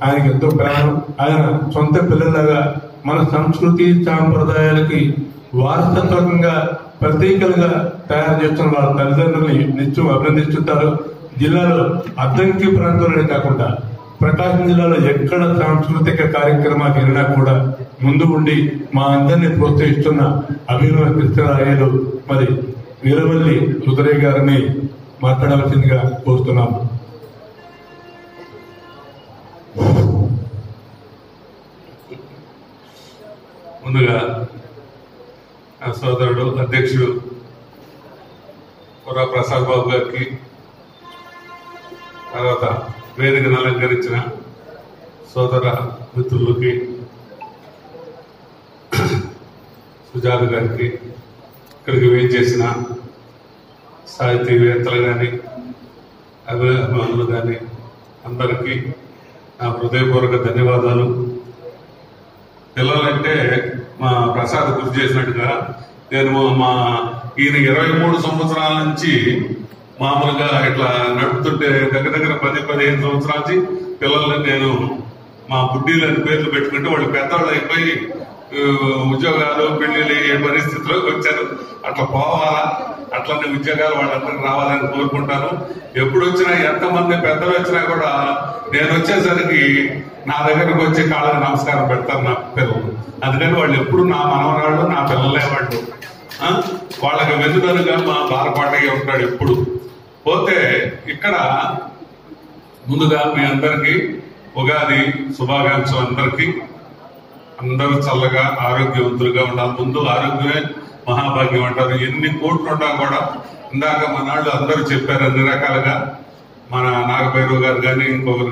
ఆయనకి ఎంతో ప్రాణం. ఆయన సొంత పిల్లలాగా మన సంస్కృతి సాంప్రదాయాలకి వారసత్వకంగా ప్రతీకలుగా తయారు చేస్తున్న వాళ్ళ తల్లిదండ్రులని నిత్యం అభినందిస్తుంటారు. జిల్లాలో అద్దంకి ప్రాంతంలోనే కాకుండా ప్రకాశం జిల్లాలో ఎక్కడ సాంస్కృతిక కార్యక్రమాలు జరిగినా కూడా ముందు ఉండి మా అందరినీ ప్రోత్సహిస్తున్న అభినవ కృష్ణరాయలు మరి వీరవల్లి రుద్రయ్య గారిని మాట్లాడవలసిందిగా కోరుతున్నాము. ముందుగా నా సోదరుడు అధ్యక్షుడు కుర్ర ప్రసాద్ బాబు గారికి, తర్వాత వేదికను అలంకరించిన సోదర మిత్రులకి, సుజాత గారికి, ఇక్కడికి వేయించేసిన సాహితీవేత్తలు కానీ అభిమానులు కానీ అందరికీ నా హృదయపూర్వక ధన్యవాదాలు. పిల్లలంటే మా ప్రసాద్ గుర్తు చేసినట్టుగా నేను ఈయన 23 సంవత్సరాల నుంచి మామూలుగా ఇట్లా నడుపుతుంటే దగ్గర 10-15 సంవత్సరాల నుంచి పిల్లల్ని నేను మా బుడ్డీలని పేర్లు పెట్టుకుంటే వాళ్ళు పెద్దవాళ్ళు అయిపోయి ఉద్యోగాలు పెళ్లిళ్ళు ఏ పరిస్థితిలోకి వచ్చారు. అట్లా పోవాలా, అట్లనే ఉద్యోగాలు వాళ్ళందరికీ రావాలని కోరుకుంటాను. ఎప్పుడు వచ్చినా ఎంతమంది పెద్దలు వచ్చినా కూడా నేను వచ్చేసరికి నా దగ్గరకు వచ్చి కాళ్ళకి నమస్కారం పెడతారు నా పిల్లలు. అందుకని వాళ్ళు ఎప్పుడు నా మనవరాళ్ళు, నా పిల్లలే వాళ్ళు. వాళ్ళకి వెన్నుదనుగా మా బాలపాటయ్య ఉంటాడు ఎప్పుడు. పోతే ఇక్కడ ముందుగా మీ అందరికీ ఉగాది శుభాకాంక్షలు. అందరూ చల్లగా ఆరోగ్యవంతులుగా ఉండాలి. ముందు ఆరోగ్యమే మహాభాగ్యం అంటారు. ఎన్ని కోట్లు ఉన్నా కూడా ఇందాక మన వాళ్ళు అందరూ చెప్పారు అన్ని రకాలుగా. మన నాగభైరవ్ గారు కానీ ఇంకొకరు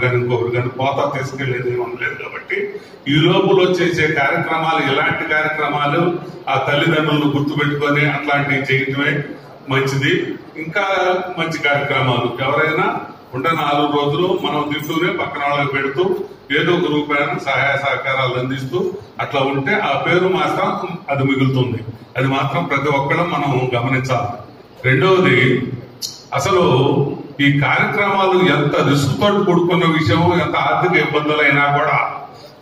కానీ పోతా తీసుకెళ్లేది ఉండలేదు. కాబట్టి ఈ లోపల చేసే కార్యక్రమాలు, ఇలాంటి కార్యక్రమాలు ఆ తల్లిదండ్రులను గుర్తుపెట్టుకొని అట్లాంటివి చేయటమే మంచిది. ఇంకా మంచి కార్యక్రమాలు ఎవరైనా ఉంటే 4 రోజులు మనం తింటూనే పక్కన వాళ్ళకి పెడుతూ ఏదో ఒక రూపాయన సహాయ సహకారాలు అందిస్తూ అట్లా ఉంటే ఆ పేరు మాత్రం అది మిగులుతుంది. అది మాత్రం ప్రతి ఒక్కళ్ళం మనం గమనించాలి. రెండవది, అసలు ఈ కార్యక్రమాలు ఎంత రిస్క్ తోటి కూడుకున్న విషయం, ఎంత ఆర్థిక ఇబ్బందులైనా కూడా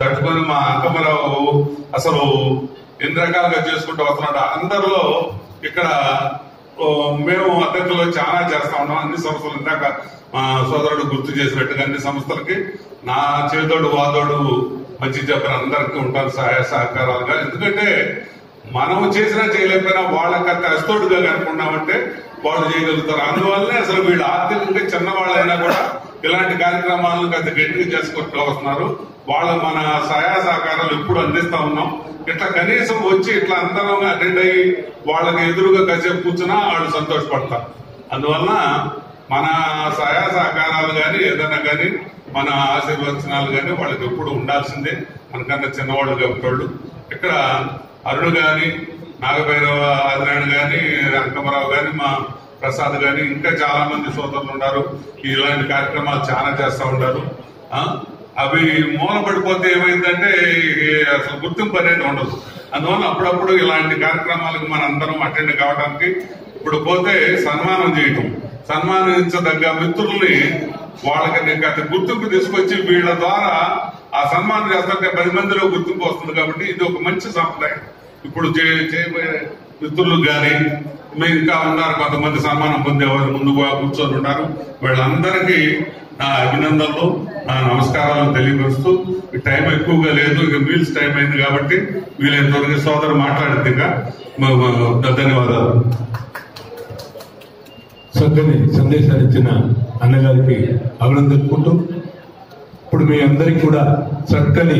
తట్టుకొని మా అంకమరావు అసలు ఎన్ని రకాలుగా చేసుకుంటూ వస్తున్నాడు. అందరిలో ఇక్కడ మేము అధ్యక్షులు చాలా చేస్తా ఉన్నాం. అన్ని సంస్థలు ఇందాక మా సోదరుడు గుర్తు చేసినట్టుగా అన్ని సంస్థలకి నా చేదోడు వాదోడు మంచి చెప్పిన అందరికీ ఉంటాను సహాయ సహకారాలుగా. ఎందుకంటే మనం చేసినా చేయలేకపోయినా వాళ్ళకి అస్తోడుగా కనుకున్నామంటే వాళ్ళు చేయగలుగుతారు. అందువల్లనే అసలు వీళ్ళు ఆర్థికంగా చిన్నవాళ్ళైనా కూడా ఇలాంటి కార్యక్రమాలను గత గట్టిగా చేసుకుంటూ వస్తున్నారు. మన సహాయ సహకారాలు ఎప్పుడు అందిస్తా ఉన్నాం. ఇట్లా కనీసం వచ్చి ఇట్లా అందరం అటెండ్ అయ్యి వాళ్ళకి ఎదురుగా కాసేపు కూర్చున్నా వాళ్ళు సంతోషపడతారు. అందువల్ల మన సహాయ సహకారాలు కానీ ఏదైనా కానీ మన ఆశీర్వచనాలు కానీ వాళ్ళకి ఎప్పుడు ఉండాల్సిందే. మనకన్నా చిన్నవాళ్ళు కాబట్టి ఇక్కడ అరుణ్ గాని, నాగభైరవ ఆదినారాయణ గాని, అంకమరావు గాని, మా ప్రసాద్ గాని ఇంకా చాలా మంది సోదరులు ఉన్నారు. ఇలాంటి కార్యక్రమాలు చాలా చేస్తూ ఉంటారు. అవి మూలపడిపోతే ఏమైందంటే అసలు గుర్తింపు అనేది ఉండదు. అందువల్ల అప్పుడప్పుడు ఇలాంటి కార్యక్రమాలకు మన అందరం అటెండ్ కావడానికి ఇప్పుడు పోతే సన్మానం చేయటం, సన్మానించదగ్గ మిత్రుల్ని వాళ్ళకి గత గుర్తింపు తీసుకొచ్చి వీళ్ళ ద్వారా ఆ సన్మానం చేస్తుంటే 10 మందిలో గుర్తింపు వస్తుంది. కాబట్టి ఇది ఒక మంచి సంప్రదాయం. ఇప్పుడు చేయబోయే మిత్రులు కానీ ఇంకా ఉన్నారు, కొంతమంది సన్మానం పొందేవారు ముందుగా కూర్చొని ఉన్నారు. వీళ్ళందరికీ నా అభినందనలు, నా నమస్కారాలు తెలియపరుస్తూ ఈ టైం ఎక్కువగా లేదు, ఇక మీల్స్ టైం అయింది కాబట్టి వీళ్ళంతవరకు సోదరు మాట్లాడితే ధన్యవాదాలు. చక్కని సందేశాలు ఇచ్చిన అన్నగారికి అభినందించుకుంటూ ఇప్పుడు మీ అందరికీ కూడా చక్కని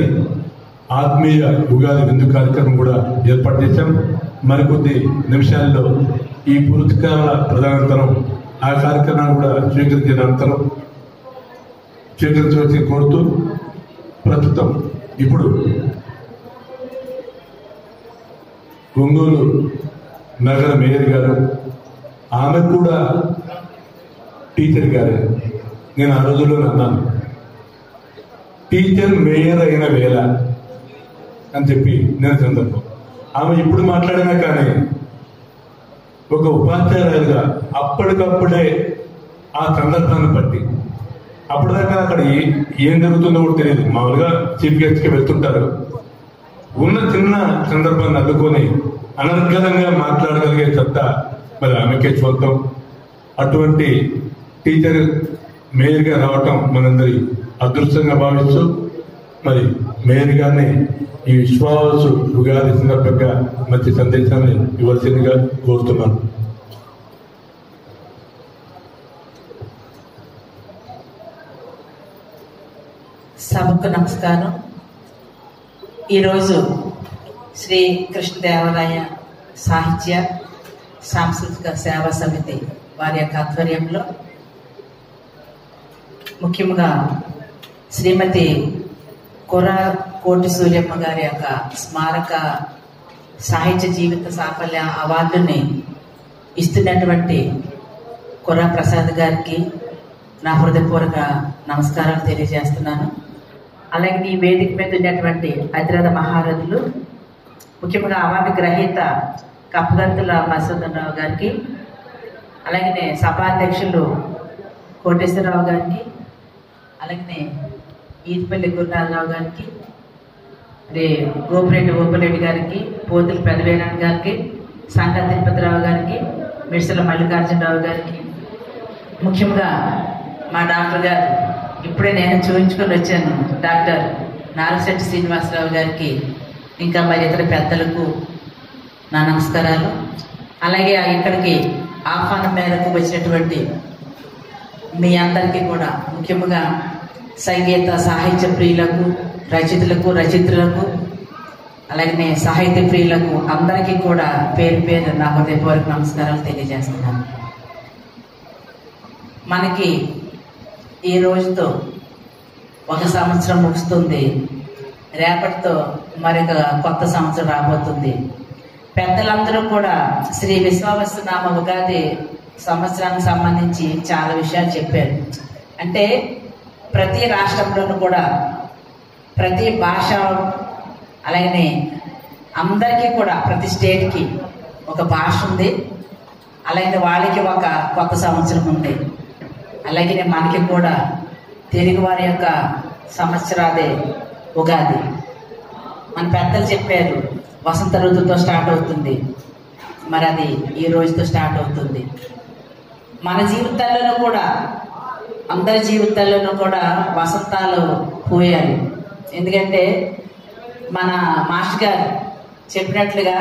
ఆత్మీయ ఉగాది విందు కార్యక్రమం కూడా ఏర్పాటు చేశాం. మరికొద్ది నిమిషాల్లో ఈ పురస్కారాల ప్రధానంతరం ఆ కార్యక్రమాన్ని కూడా స్వీకరించవలసి కోరుతూ ప్రస్తుతం ఇప్పుడు ఒంగోలు నగర మేయర్ గారు, ఆమె కూడా టీచర్ గారే. నేను ఆ రోజుల్లో అన్నాను, టీచర్ మేయర్ అయిన వేళ అని చెప్పి నేను సందర్భం. ఆమె ఇప్పుడు మాట్లాడినా కానీ ఒక ఉపాధ్యాయులుగా అప్పటికప్పుడే ఆ సందర్భాన్ని బట్టి అప్పటిదాకా అక్కడ ఏం జరుగుతుందో కూడా తెలియదు. మామూలుగా చీఫ్ గెస్ట్ కి వెళ్తుంటారు. ఉన్న చిన్న సందర్భాన్ని అడ్డుకొని అనర్గళంగా మాట్లాడగలిగే సత్తా మరి ఆమెకే చూద్దాం. అటువంటి టీచర్ మేయర్ గా రావటం మనందరి అదృష్టంగా భావిస్తూ మరి మేయర్ గారిని ఈ విశ్వాసు ఉగాది సందర్భంగా మంచి సందేశాన్ని ఇవ్వాల్సిందిగా కోరుతున్నాను. సభకు నమస్కారం. ఈరోజు శ్రీ కృష్ణదేవరాయ సాహిత్య సాంస్కృతిక సేవా సమితి వారి యొక్క ఆధ్వర్యంలో ముఖ్యంగా శ్రీమతి కొర్ర కోటి సూర్యమ్మ గారి యొక్క స్మారక సాహిత్య జీవిత సాఫల్య అవార్డుని ఇస్తున్నటువంటి కుర్రా ప్రసాద్ గారికి నా హృదయపూర్వక నమస్కారాలు తెలియజేస్తున్నాను. అలాగే ఈ వేదిక మీద ఉన్నటువంటి అతిరథ మహారథులు, ముఖ్యంగా అవార్డు గ్రహీత కప్పగంతుల మసూదరావు గారికి, అలాగే సభాధ్యక్షులు కోటేశ్వరరావు గారికి, అలాగే ఈదిపల్లి గురునాథరావు గారికి, గోపిరెడ్డి ఓపిరెడ్డి గారికి, పోతుల పెదవేనారాయణ గారికి, సంగ తిరుపతిరావు గారికి, మిర్సల మల్లికార్జునరావు గారికి, ముఖ్యంగా మా డాక్టర్ గారు ఇప్పుడే నేను చూపించుకొని వచ్చాను డాక్టర్ నాగశెట్టి శ్రీనివాసరావు గారికి, ఇంకా మరి ఇతర పెద్దలకు నా నమస్కారాలు. అలాగే ఇక్కడికి ఆహ్వానం మేరకు వచ్చినటువంటి మీ అందరికీ కూడా, ముఖ్యంగా సంగీత సాహిత్య ప్రియులకు, రచయితలకు, రచయిత్రులకు, అలాగే సాహిత్య ప్రియులకు అందరికీ కూడా పేరు పేరు నా హృదయపూర్వక నమస్కారాలు తెలియజేస్తున్నాను. మనకి ఈ రోజుతో ఒక సంవత్సరం ముగుస్తుంది. రేపటితో మరొక కొత్త సంవత్సరం రాబోతుంది. పెద్దలందరూ కూడా శ్రీ విశ్వావసునామ ఉగాది సంవత్సరానికి సంబంధించి చాలా విషయాలు చెప్పారు. అంటే ప్రతి రాష్ట్రంలోనూ కూడా ప్రతి భాష, అలాగే అందరికీ కూడా ప్రతి స్టేట్కి ఒక భాష ఉంది. అలాగే వాళ్ళకి ఒక కొత్త సంవత్సరం ఉంది. అలాగే మనకి కూడా తెలుగు వారి యొక్క సంవత్సరాదే ఉగాది. మన పెద్దలు చెప్పారు వసంత ఋతువుతో స్టార్ట్ అవుతుంది, మరి అది ఈ రోజుతో స్టార్ట్ అవుతుంది. మన జీవితాల్లోనూ కూడా, అందరి జీవితాల్లోనూ కూడా వసంతాలు పోయాలి. ఎందుకంటే మన మాస్టర్ గారు చెప్పినట్లుగా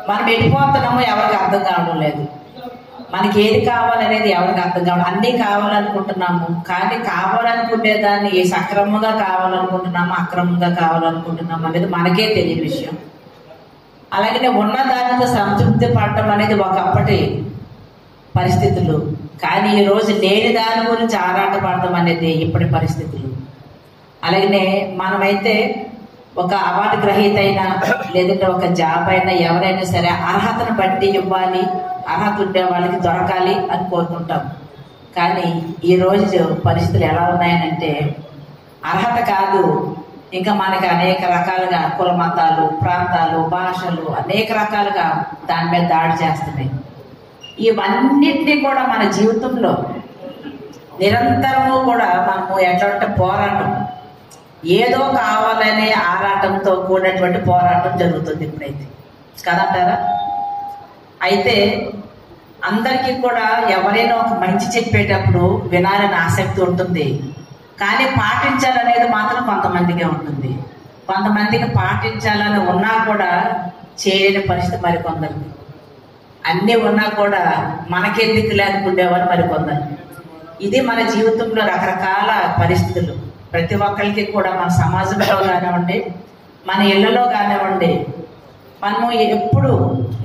మనం వెళ్ళిపోతున్నామో ఎవరికి అర్థం కావడం లేదు. మనకి ఏది కావాలనేది ఎవరికి అర్థం కావాలి. అన్నీ కావాలనుకుంటున్నాము, కానీ కావాలనుకునేదాన్ని సక్రమంగా కావాలనుకుంటున్నాము, అక్రమంగా కావాలనుకుంటున్నాము అనేది మనకే తెలియని విషయం. అలాగే ఉన్న దానితో సంతృప్తి పడటం అనేది ఒకప్పటి పరిస్థితులు, కానీ ఈ రోజు లేని దాని గురించి ఆరాటపడటం అనేది ఇప్పటి పరిస్థితులు. అలాగే మనమైతే ఒక అవార్డు గ్రహీత అయినా, లేదంటే ఒక జాబ్ అయినా, ఎవరైనా సరే అర్హతను బట్టి ఇవ్వాలి, అర్హత ఉండే వాళ్ళకి దొరకాలి అని కోరుకుంటాం. కానీ ఈ రోజు పరిస్థితులు ఎలా ఉన్నాయనంటే అర్హత కాదు, ఇంకా మనకి అనేక రకాలుగా కుల మతాలు, ప్రాంతాలు, భాషలు అనేక రకాలుగా దాని మీద దాడి చేస్తున్నాయి. ఇవన్నిటినీ కూడా మన జీవితంలో నిరంతరము కూడా మనము ఎట్లాంటి పోరాటం, ఏదో కావాలనే ఆరాటంతో కూడినటువంటి పోరాటం జరుగుతుంది ఇప్పుడైతే, కదంటారా? అయితే అందరికీ కూడా ఎవరైనా ఒక మంచి చెప్పేటప్పుడు వినాలని ఆసక్తి ఉంటుంది, కానీ పాటించాలనేది మాత్రం కొంతమందికే ఉంటుంది. కొంతమందికి పాటించాలని ఉన్నా కూడా చేయలేని పరిస్థితి మరికొందరికి. అన్నీ ఉన్నా కూడా మనకెందుకు లేనుకునేవారు మరికొందరు. ఇది మన జీవితంలో రకరకాల పరిస్థితులు. ప్రతి ఒక్కరికి కూడా మన సమాజంలో కానివ్వండి, మన ఇళ్లలో కానివ్వండి, మనము ఎప్పుడు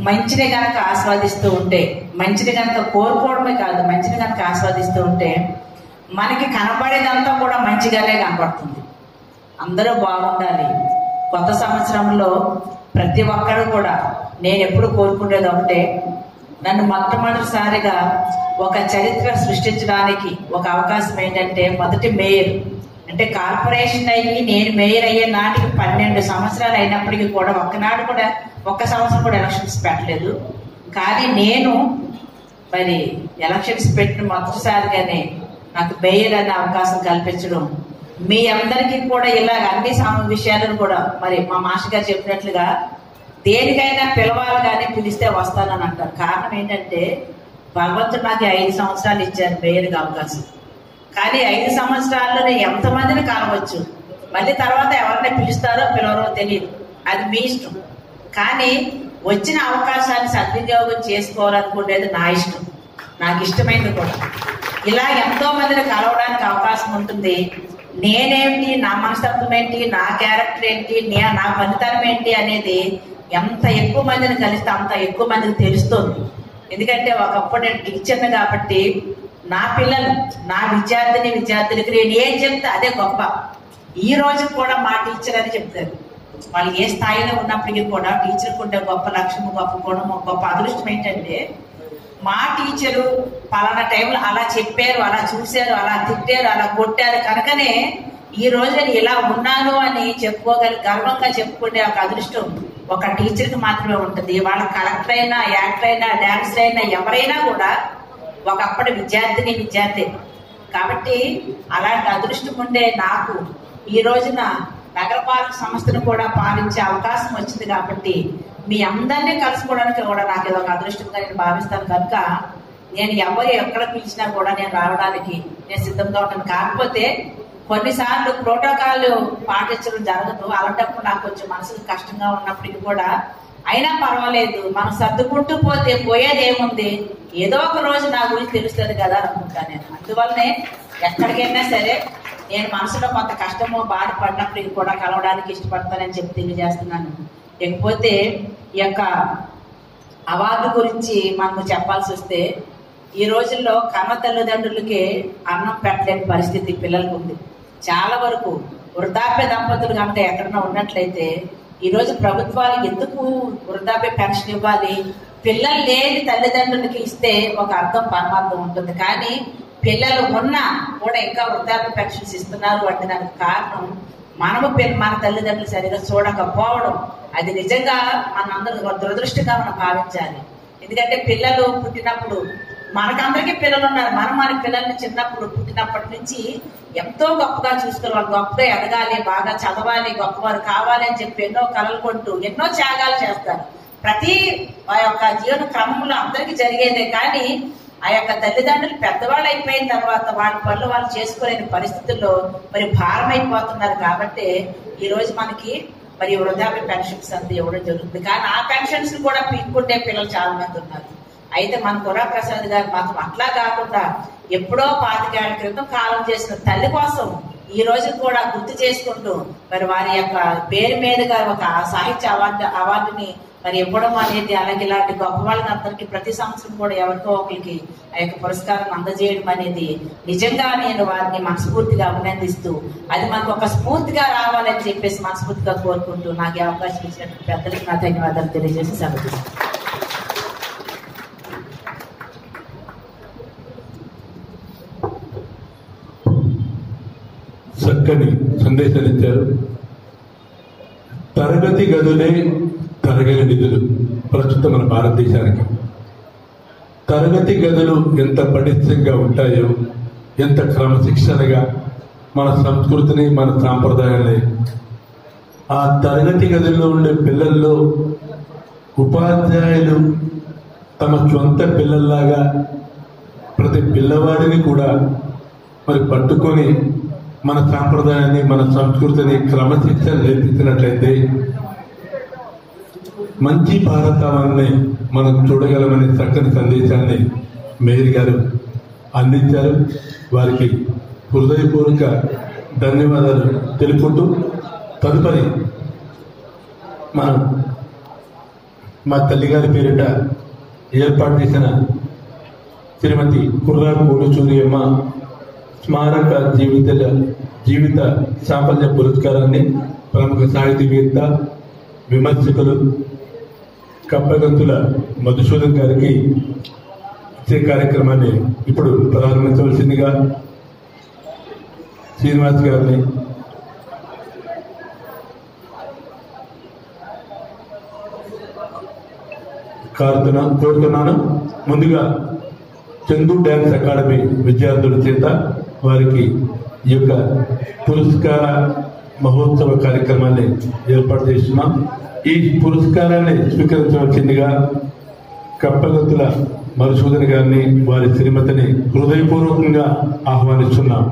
మంచిని కనుక ఆస్వాదిస్తూ ఉంటే, మంచిని కనుక కోరుకోవడమే కాదు, మంచిని కనుక ఆస్వాదిస్తూ ఉంటే మనకి కనపడేదంతా కూడా మంచిగానే కనపడుతుంది. అందరూ బాగుండాలి. కొత్త సంవత్సరంలో ప్రతి ఒక్కరు కూడా నేను ఎప్పుడు కోరుకునేది ఒకటే, నన్ను మొట్టమొదటిసారిగా ఒక చరిత్ర సృష్టించడానికి ఒక అవకాశం ఏంటంటే, మొదటి మేయర్ అంటే కార్పొరేషన్ అయ్యి నేను మేయర్ అయ్యే నాటికి 12 సంవత్సరాలు అయినప్పటికీ కూడా ఒక్కనాడు కూడా ఒక్క సంవత్సరం కూడా ఎలక్షన్స్ పెట్టలేదు. కానీ నేను మరి ఎలక్షన్స్ పెట్టిన మొదటిసారిగానే నాకు మేయర్ అనే అవకాశం కల్పించడం, మీ అందరికీ కూడా ఇలాగ అన్ని విషయాలను కూడా మరి మా మాస్టర్ గారు చెప్పినట్లుగా దేనికైనా పిలవాలి కానీ పిలిస్తే వస్తానని అంటారు. కారణం ఏంటంటే భగవంతుడు నాకు 5 సంవత్సరాలు ఇచ్చారు మేయర్గా అవకాశం. కానీ 5 సంవత్సరాల్లోనే ఎంతమందిని కలవచ్చు, మళ్ళీ తర్వాత ఎవరిని పిలుస్తారో పిలవరో తెలియదు, అది మీ ఇష్టం. కానీ వచ్చిన అవకాశాన్ని సద్వినియోగం చేసుకోవాలనుకునేది నా ఇష్టం, నాకు ఇష్టమైంది కూడా. ఇలా ఎంతో మందిని కలవడానికి అవకాశం ఉంటుంది. నేనేంటి, నా మనస్తత్వం ఏంటి, నా క్యారెక్టర్ ఏంటి, నా ఫలితం ఏంటి అనేది ఎంత ఎక్కువ మందిని కలిస్తే అంత ఎక్కువ మందికి తెలుస్తుంది. ఎందుకంటే ఒకప్పుడు నేను టీచర్ని కాబట్టి నా పిల్లలు, నా విద్యార్థులకి నేను ఏం చెప్తే అదే గొప్ప. ఈ రోజు కూడా మా టీచర్ అని చెప్తారు. వాళ్ళు ఏ స్థాయిలో ఉన్నప్పటికీ కూడా టీచర్కి ఉండే గొప్ప లక్ష్యం, గొప్ప గుణము, గొప్ప అదృష్టం ఏంటంటే మా టీచరు పలానా టైంలో అలా చెప్పారు, అలా చూశారు, అలా తిట్టారు, అలా కొట్టారు కనుకనే ఈ రోజు నేను ఇలా ఉన్నాను అని గర్వంగా చెప్పుకునే ఒక అదృష్టం ఒక టీచర్కి మాత్రమే ఉంటుంది. వాళ్ళ కలెక్టర్ అయినా, యాక్టర్ అయినా, డాన్సర్ అయినా ఎవరైనా కూడా ఒకప్పటి విద్యార్థి. కాబట్టి అలాంటి అదృష్టం ఉండే నాకు ఈ రోజున నగరపాలక సంస్థను కూడా పాలించే అవకాశం వచ్చింది. కాబట్టి మీ అందరినీ కలుసుకోవడానికి కూడా నాకు ఏదో ఒక అదృష్టంగా నేను భావిస్తాను. కనుక నేను ఎవరు ఎక్కడ పిలిచినా కూడా నేను రావడానికి నేను సిద్ధంగా ఉంటాను. కాకపోతే కొన్నిసార్లు ప్రోటోకాల్ పాటించడం జరగదు. అలాంటప్పుడు నాకు కొంచెం మనసుకు కష్టంగా ఉన్నప్పటికీ కూడా అయినా పర్వాలేదు, మనం సర్దుకుంటూ పోతే పోయేది ఏముంది, ఏదో ఒక రోజు నా గురించి తెలుస్తుంది కదా అనుకుంటాను నేను. అందువల్లనే ఎక్కడికైనా సరే నేను మనసులో కొంత కష్టమో బాధపడినప్పటికీ కూడా కలవడానికి ఇష్టపడతానని చెప్పి తెలియజేస్తున్నాను. లేకపోతే ఈ యొక్క అవార్డు గురించి మనకు చెప్పాల్సి వస్తే ఈ రోజుల్లో కన్న తల్లిదండ్రులకి అన్నం పెట్టలేని పరిస్థితి పిల్లలకు ఉంది. చాలా వరకు వృద్ధాప్య దంపతులు కనుక ఎక్కడన్నా ఉన్నట్లయితే ఈరోజు ప్రభుత్వాలు ఎందుకు వృద్ధాప్య పెన్షన్ ఇవ్వాలి, పిల్లలు లేని తల్లిదండ్రులకి ఇస్తే ఒక అర్థం పరమార్థం ఉంటుంది. కానీ పిల్లలు ఉన్నా కూడా ఇంకా వృద్ధాప్య పెన్షన్స్ ఇస్తున్నారు అంటే దానికి కారణం మన తల్లిదండ్రులు సరిగా చూడకపోవడం. అది నిజంగా మనందరూ దురదృష్టంగా మనం భావించాలి. ఎందుకంటే పిల్లలు పుట్టినప్పుడు మనకందరికీ పిల్లలు ఉన్నారు. మన పిల్లల్ని చిన్నప్పుడు పుట్టినప్పటి నుంచి ఎంతో గొప్పగా చూసుకుని వాళ్ళు గొప్పగా ఎదగాలి, బాగా చదవాలి, గొప్పవారు కావాలి అని చెప్పి ఎన్నో కలలు కొంటూ ఎన్నో త్యాగాలు చేస్తారు. ప్రతి ఆ యొక్క జీవన క్రమంలో అందరికీ జరిగేదే. కానీ ఆ యొక్క తల్లిదండ్రులు పెద్దవాళ్ళు అయిపోయిన తర్వాత వాళ్ళ పనులు వాళ్ళు చేసుకోలేని పరిస్థితుల్లో మరి భారం అయిపోతున్నారు. కాబట్టి ఈ రోజు మనకి మరి వృద్ధాప్య పెన్షన్స్ అంతా ఇవ్వడం జరుగుతుంది. కానీ ఆ పెన్షన్స్ కూడా పీక్కుంటే పిల్లలు చాలా మంది ఉన్నారు. అయితే మన కుర్రాప్రసాద్ గారు మాత్రం అట్లా కాకుండా ఎప్పుడో 25 ఏళ్ల క్రితం కాలం చేసిన తల్లి కోసం ఈ రోజు కూడా గుర్తు చేసుకుంటూ మరి వారి యొక్క పేరు మీదుగా ఒక సాహిత్య అవార్డుని మరి ఇవ్వడం అనేది, అలాగే ఇలాంటి గొప్ప వాళ్ళకి అందరికీ ప్రతి సంవత్సరం కూడా ఎవరికో ఒకరికి ఆ యొక్క పురస్కారం అందజేయడం అనేది నిజంగా నేను వారిని మనస్ఫూర్తిగా అభినందిస్తూ అది మనకు ఒక స్ఫూర్తిగా రావాలని చెప్పేసి మనస్ఫూర్తిగా కోరుకుంటూ నాకు అవకాశం ఇచ్చినట్టు పెద్దలకు నా ధన్యవాదాలు తెలియజేసి సెలవు. చక్కని సందేశాలు ఇచ్చారు. తరగతి గదులే తరగని నిధులు ప్రస్తుతం మన భారతదేశానికి. తరగతి గదులు ఎంత పటిష్టంగా ఉంటాయో, ఎంత క్రమశిక్షణగా మన సంస్కృతిని, మన సాంప్రదాయాన్ని ఆ తరగతి గదుల్లో ఉండే పిల్లల్లో ఉపాధ్యాయులు తమ సొంత పిల్లల్లాగా ప్రతి పిల్లవాడిని కూడా మరి పట్టుకొని మన సాంప్రదాయాన్ని, మన సంస్కృతిని క్రమశిక్షణ నేర్పించినట్లయితే మంచి భారతాన్ని మనం చూడగలమనే చక్కని సందేశాన్ని మేయర్ గారు అందించారు. వారికి హృదయపూర్వక ధన్యవాదాలు తెలుపుకుంటూ తదుపరి మనం మా తల్లిగారి పేరిట ఏర్పాటు చేసిన శ్రీమతి కుర్రా కోడుచూరియమ్మ స్మారక జీవిత సాఫల్య పురస్కారాన్ని ప్రముఖ సాహితీవేత్త, విమర్శకులు కప్పగంతుల మధుసూదన్ గారికి ఇచ్చే కార్యక్రమాన్ని ఇప్పుడు ప్రారంభించవలసిందిగా శ్రీనివాస్ గారిని కోరుతున్నాను. ముందుగా చందు డ్యాన్స్ అకాడమీ విద్యార్థుల చేత వారికి ఈ యొక్క పురస్కార మహోత్సవ కార్యక్రమాన్ని ఏర్పాటు చేస్తున్నాం. ఈ పురస్కారాన్ని స్వీకరించవలసిందిగా కప్పగంతుల మధుసూదన్ గారిని, వారి శ్రీమతిని హృదయపూర్వకంగా ఆహ్వానిస్తున్నాం.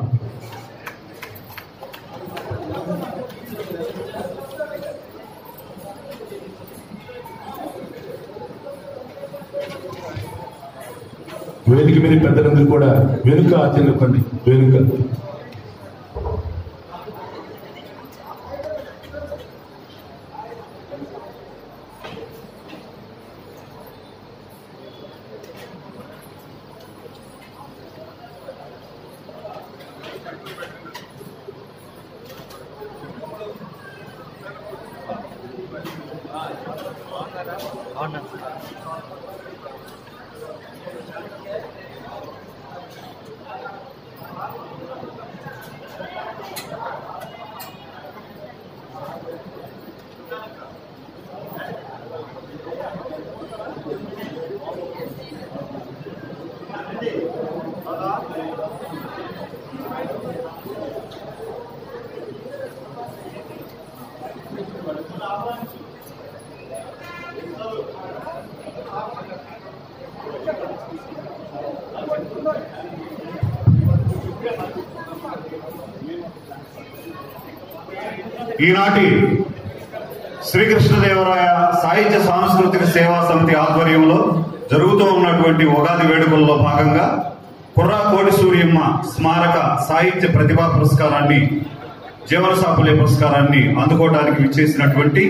వేదిక మీద పెద్దలందరూ కూడా వెనుక ఆచరించండి. వెనుక ఈనాటి శ్రీకృష్ణదేవరాయ సాహిత్య సాంస్కృతిక సేవా సమితి ఆధ్వర్యంలో జరుగుతూ ఉన్నటువంటి ఉగాది వేడుకల్లో భాగంగా కుర్రా కోటి సూర్యమ్మ స్మారక సాహిత్య ప్రతిభా పురస్కారాన్ని, జీవన సాఫల్య పురస్కారాన్ని అందుకోవడానికి విచ్చేసినటువంటి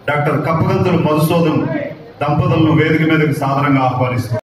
డాక్టర్ కప్పగంతులు మధుసూదన్ దంపతులను వేదిక మీదకి సాదరంగా ఆహ్వానిస్తారు.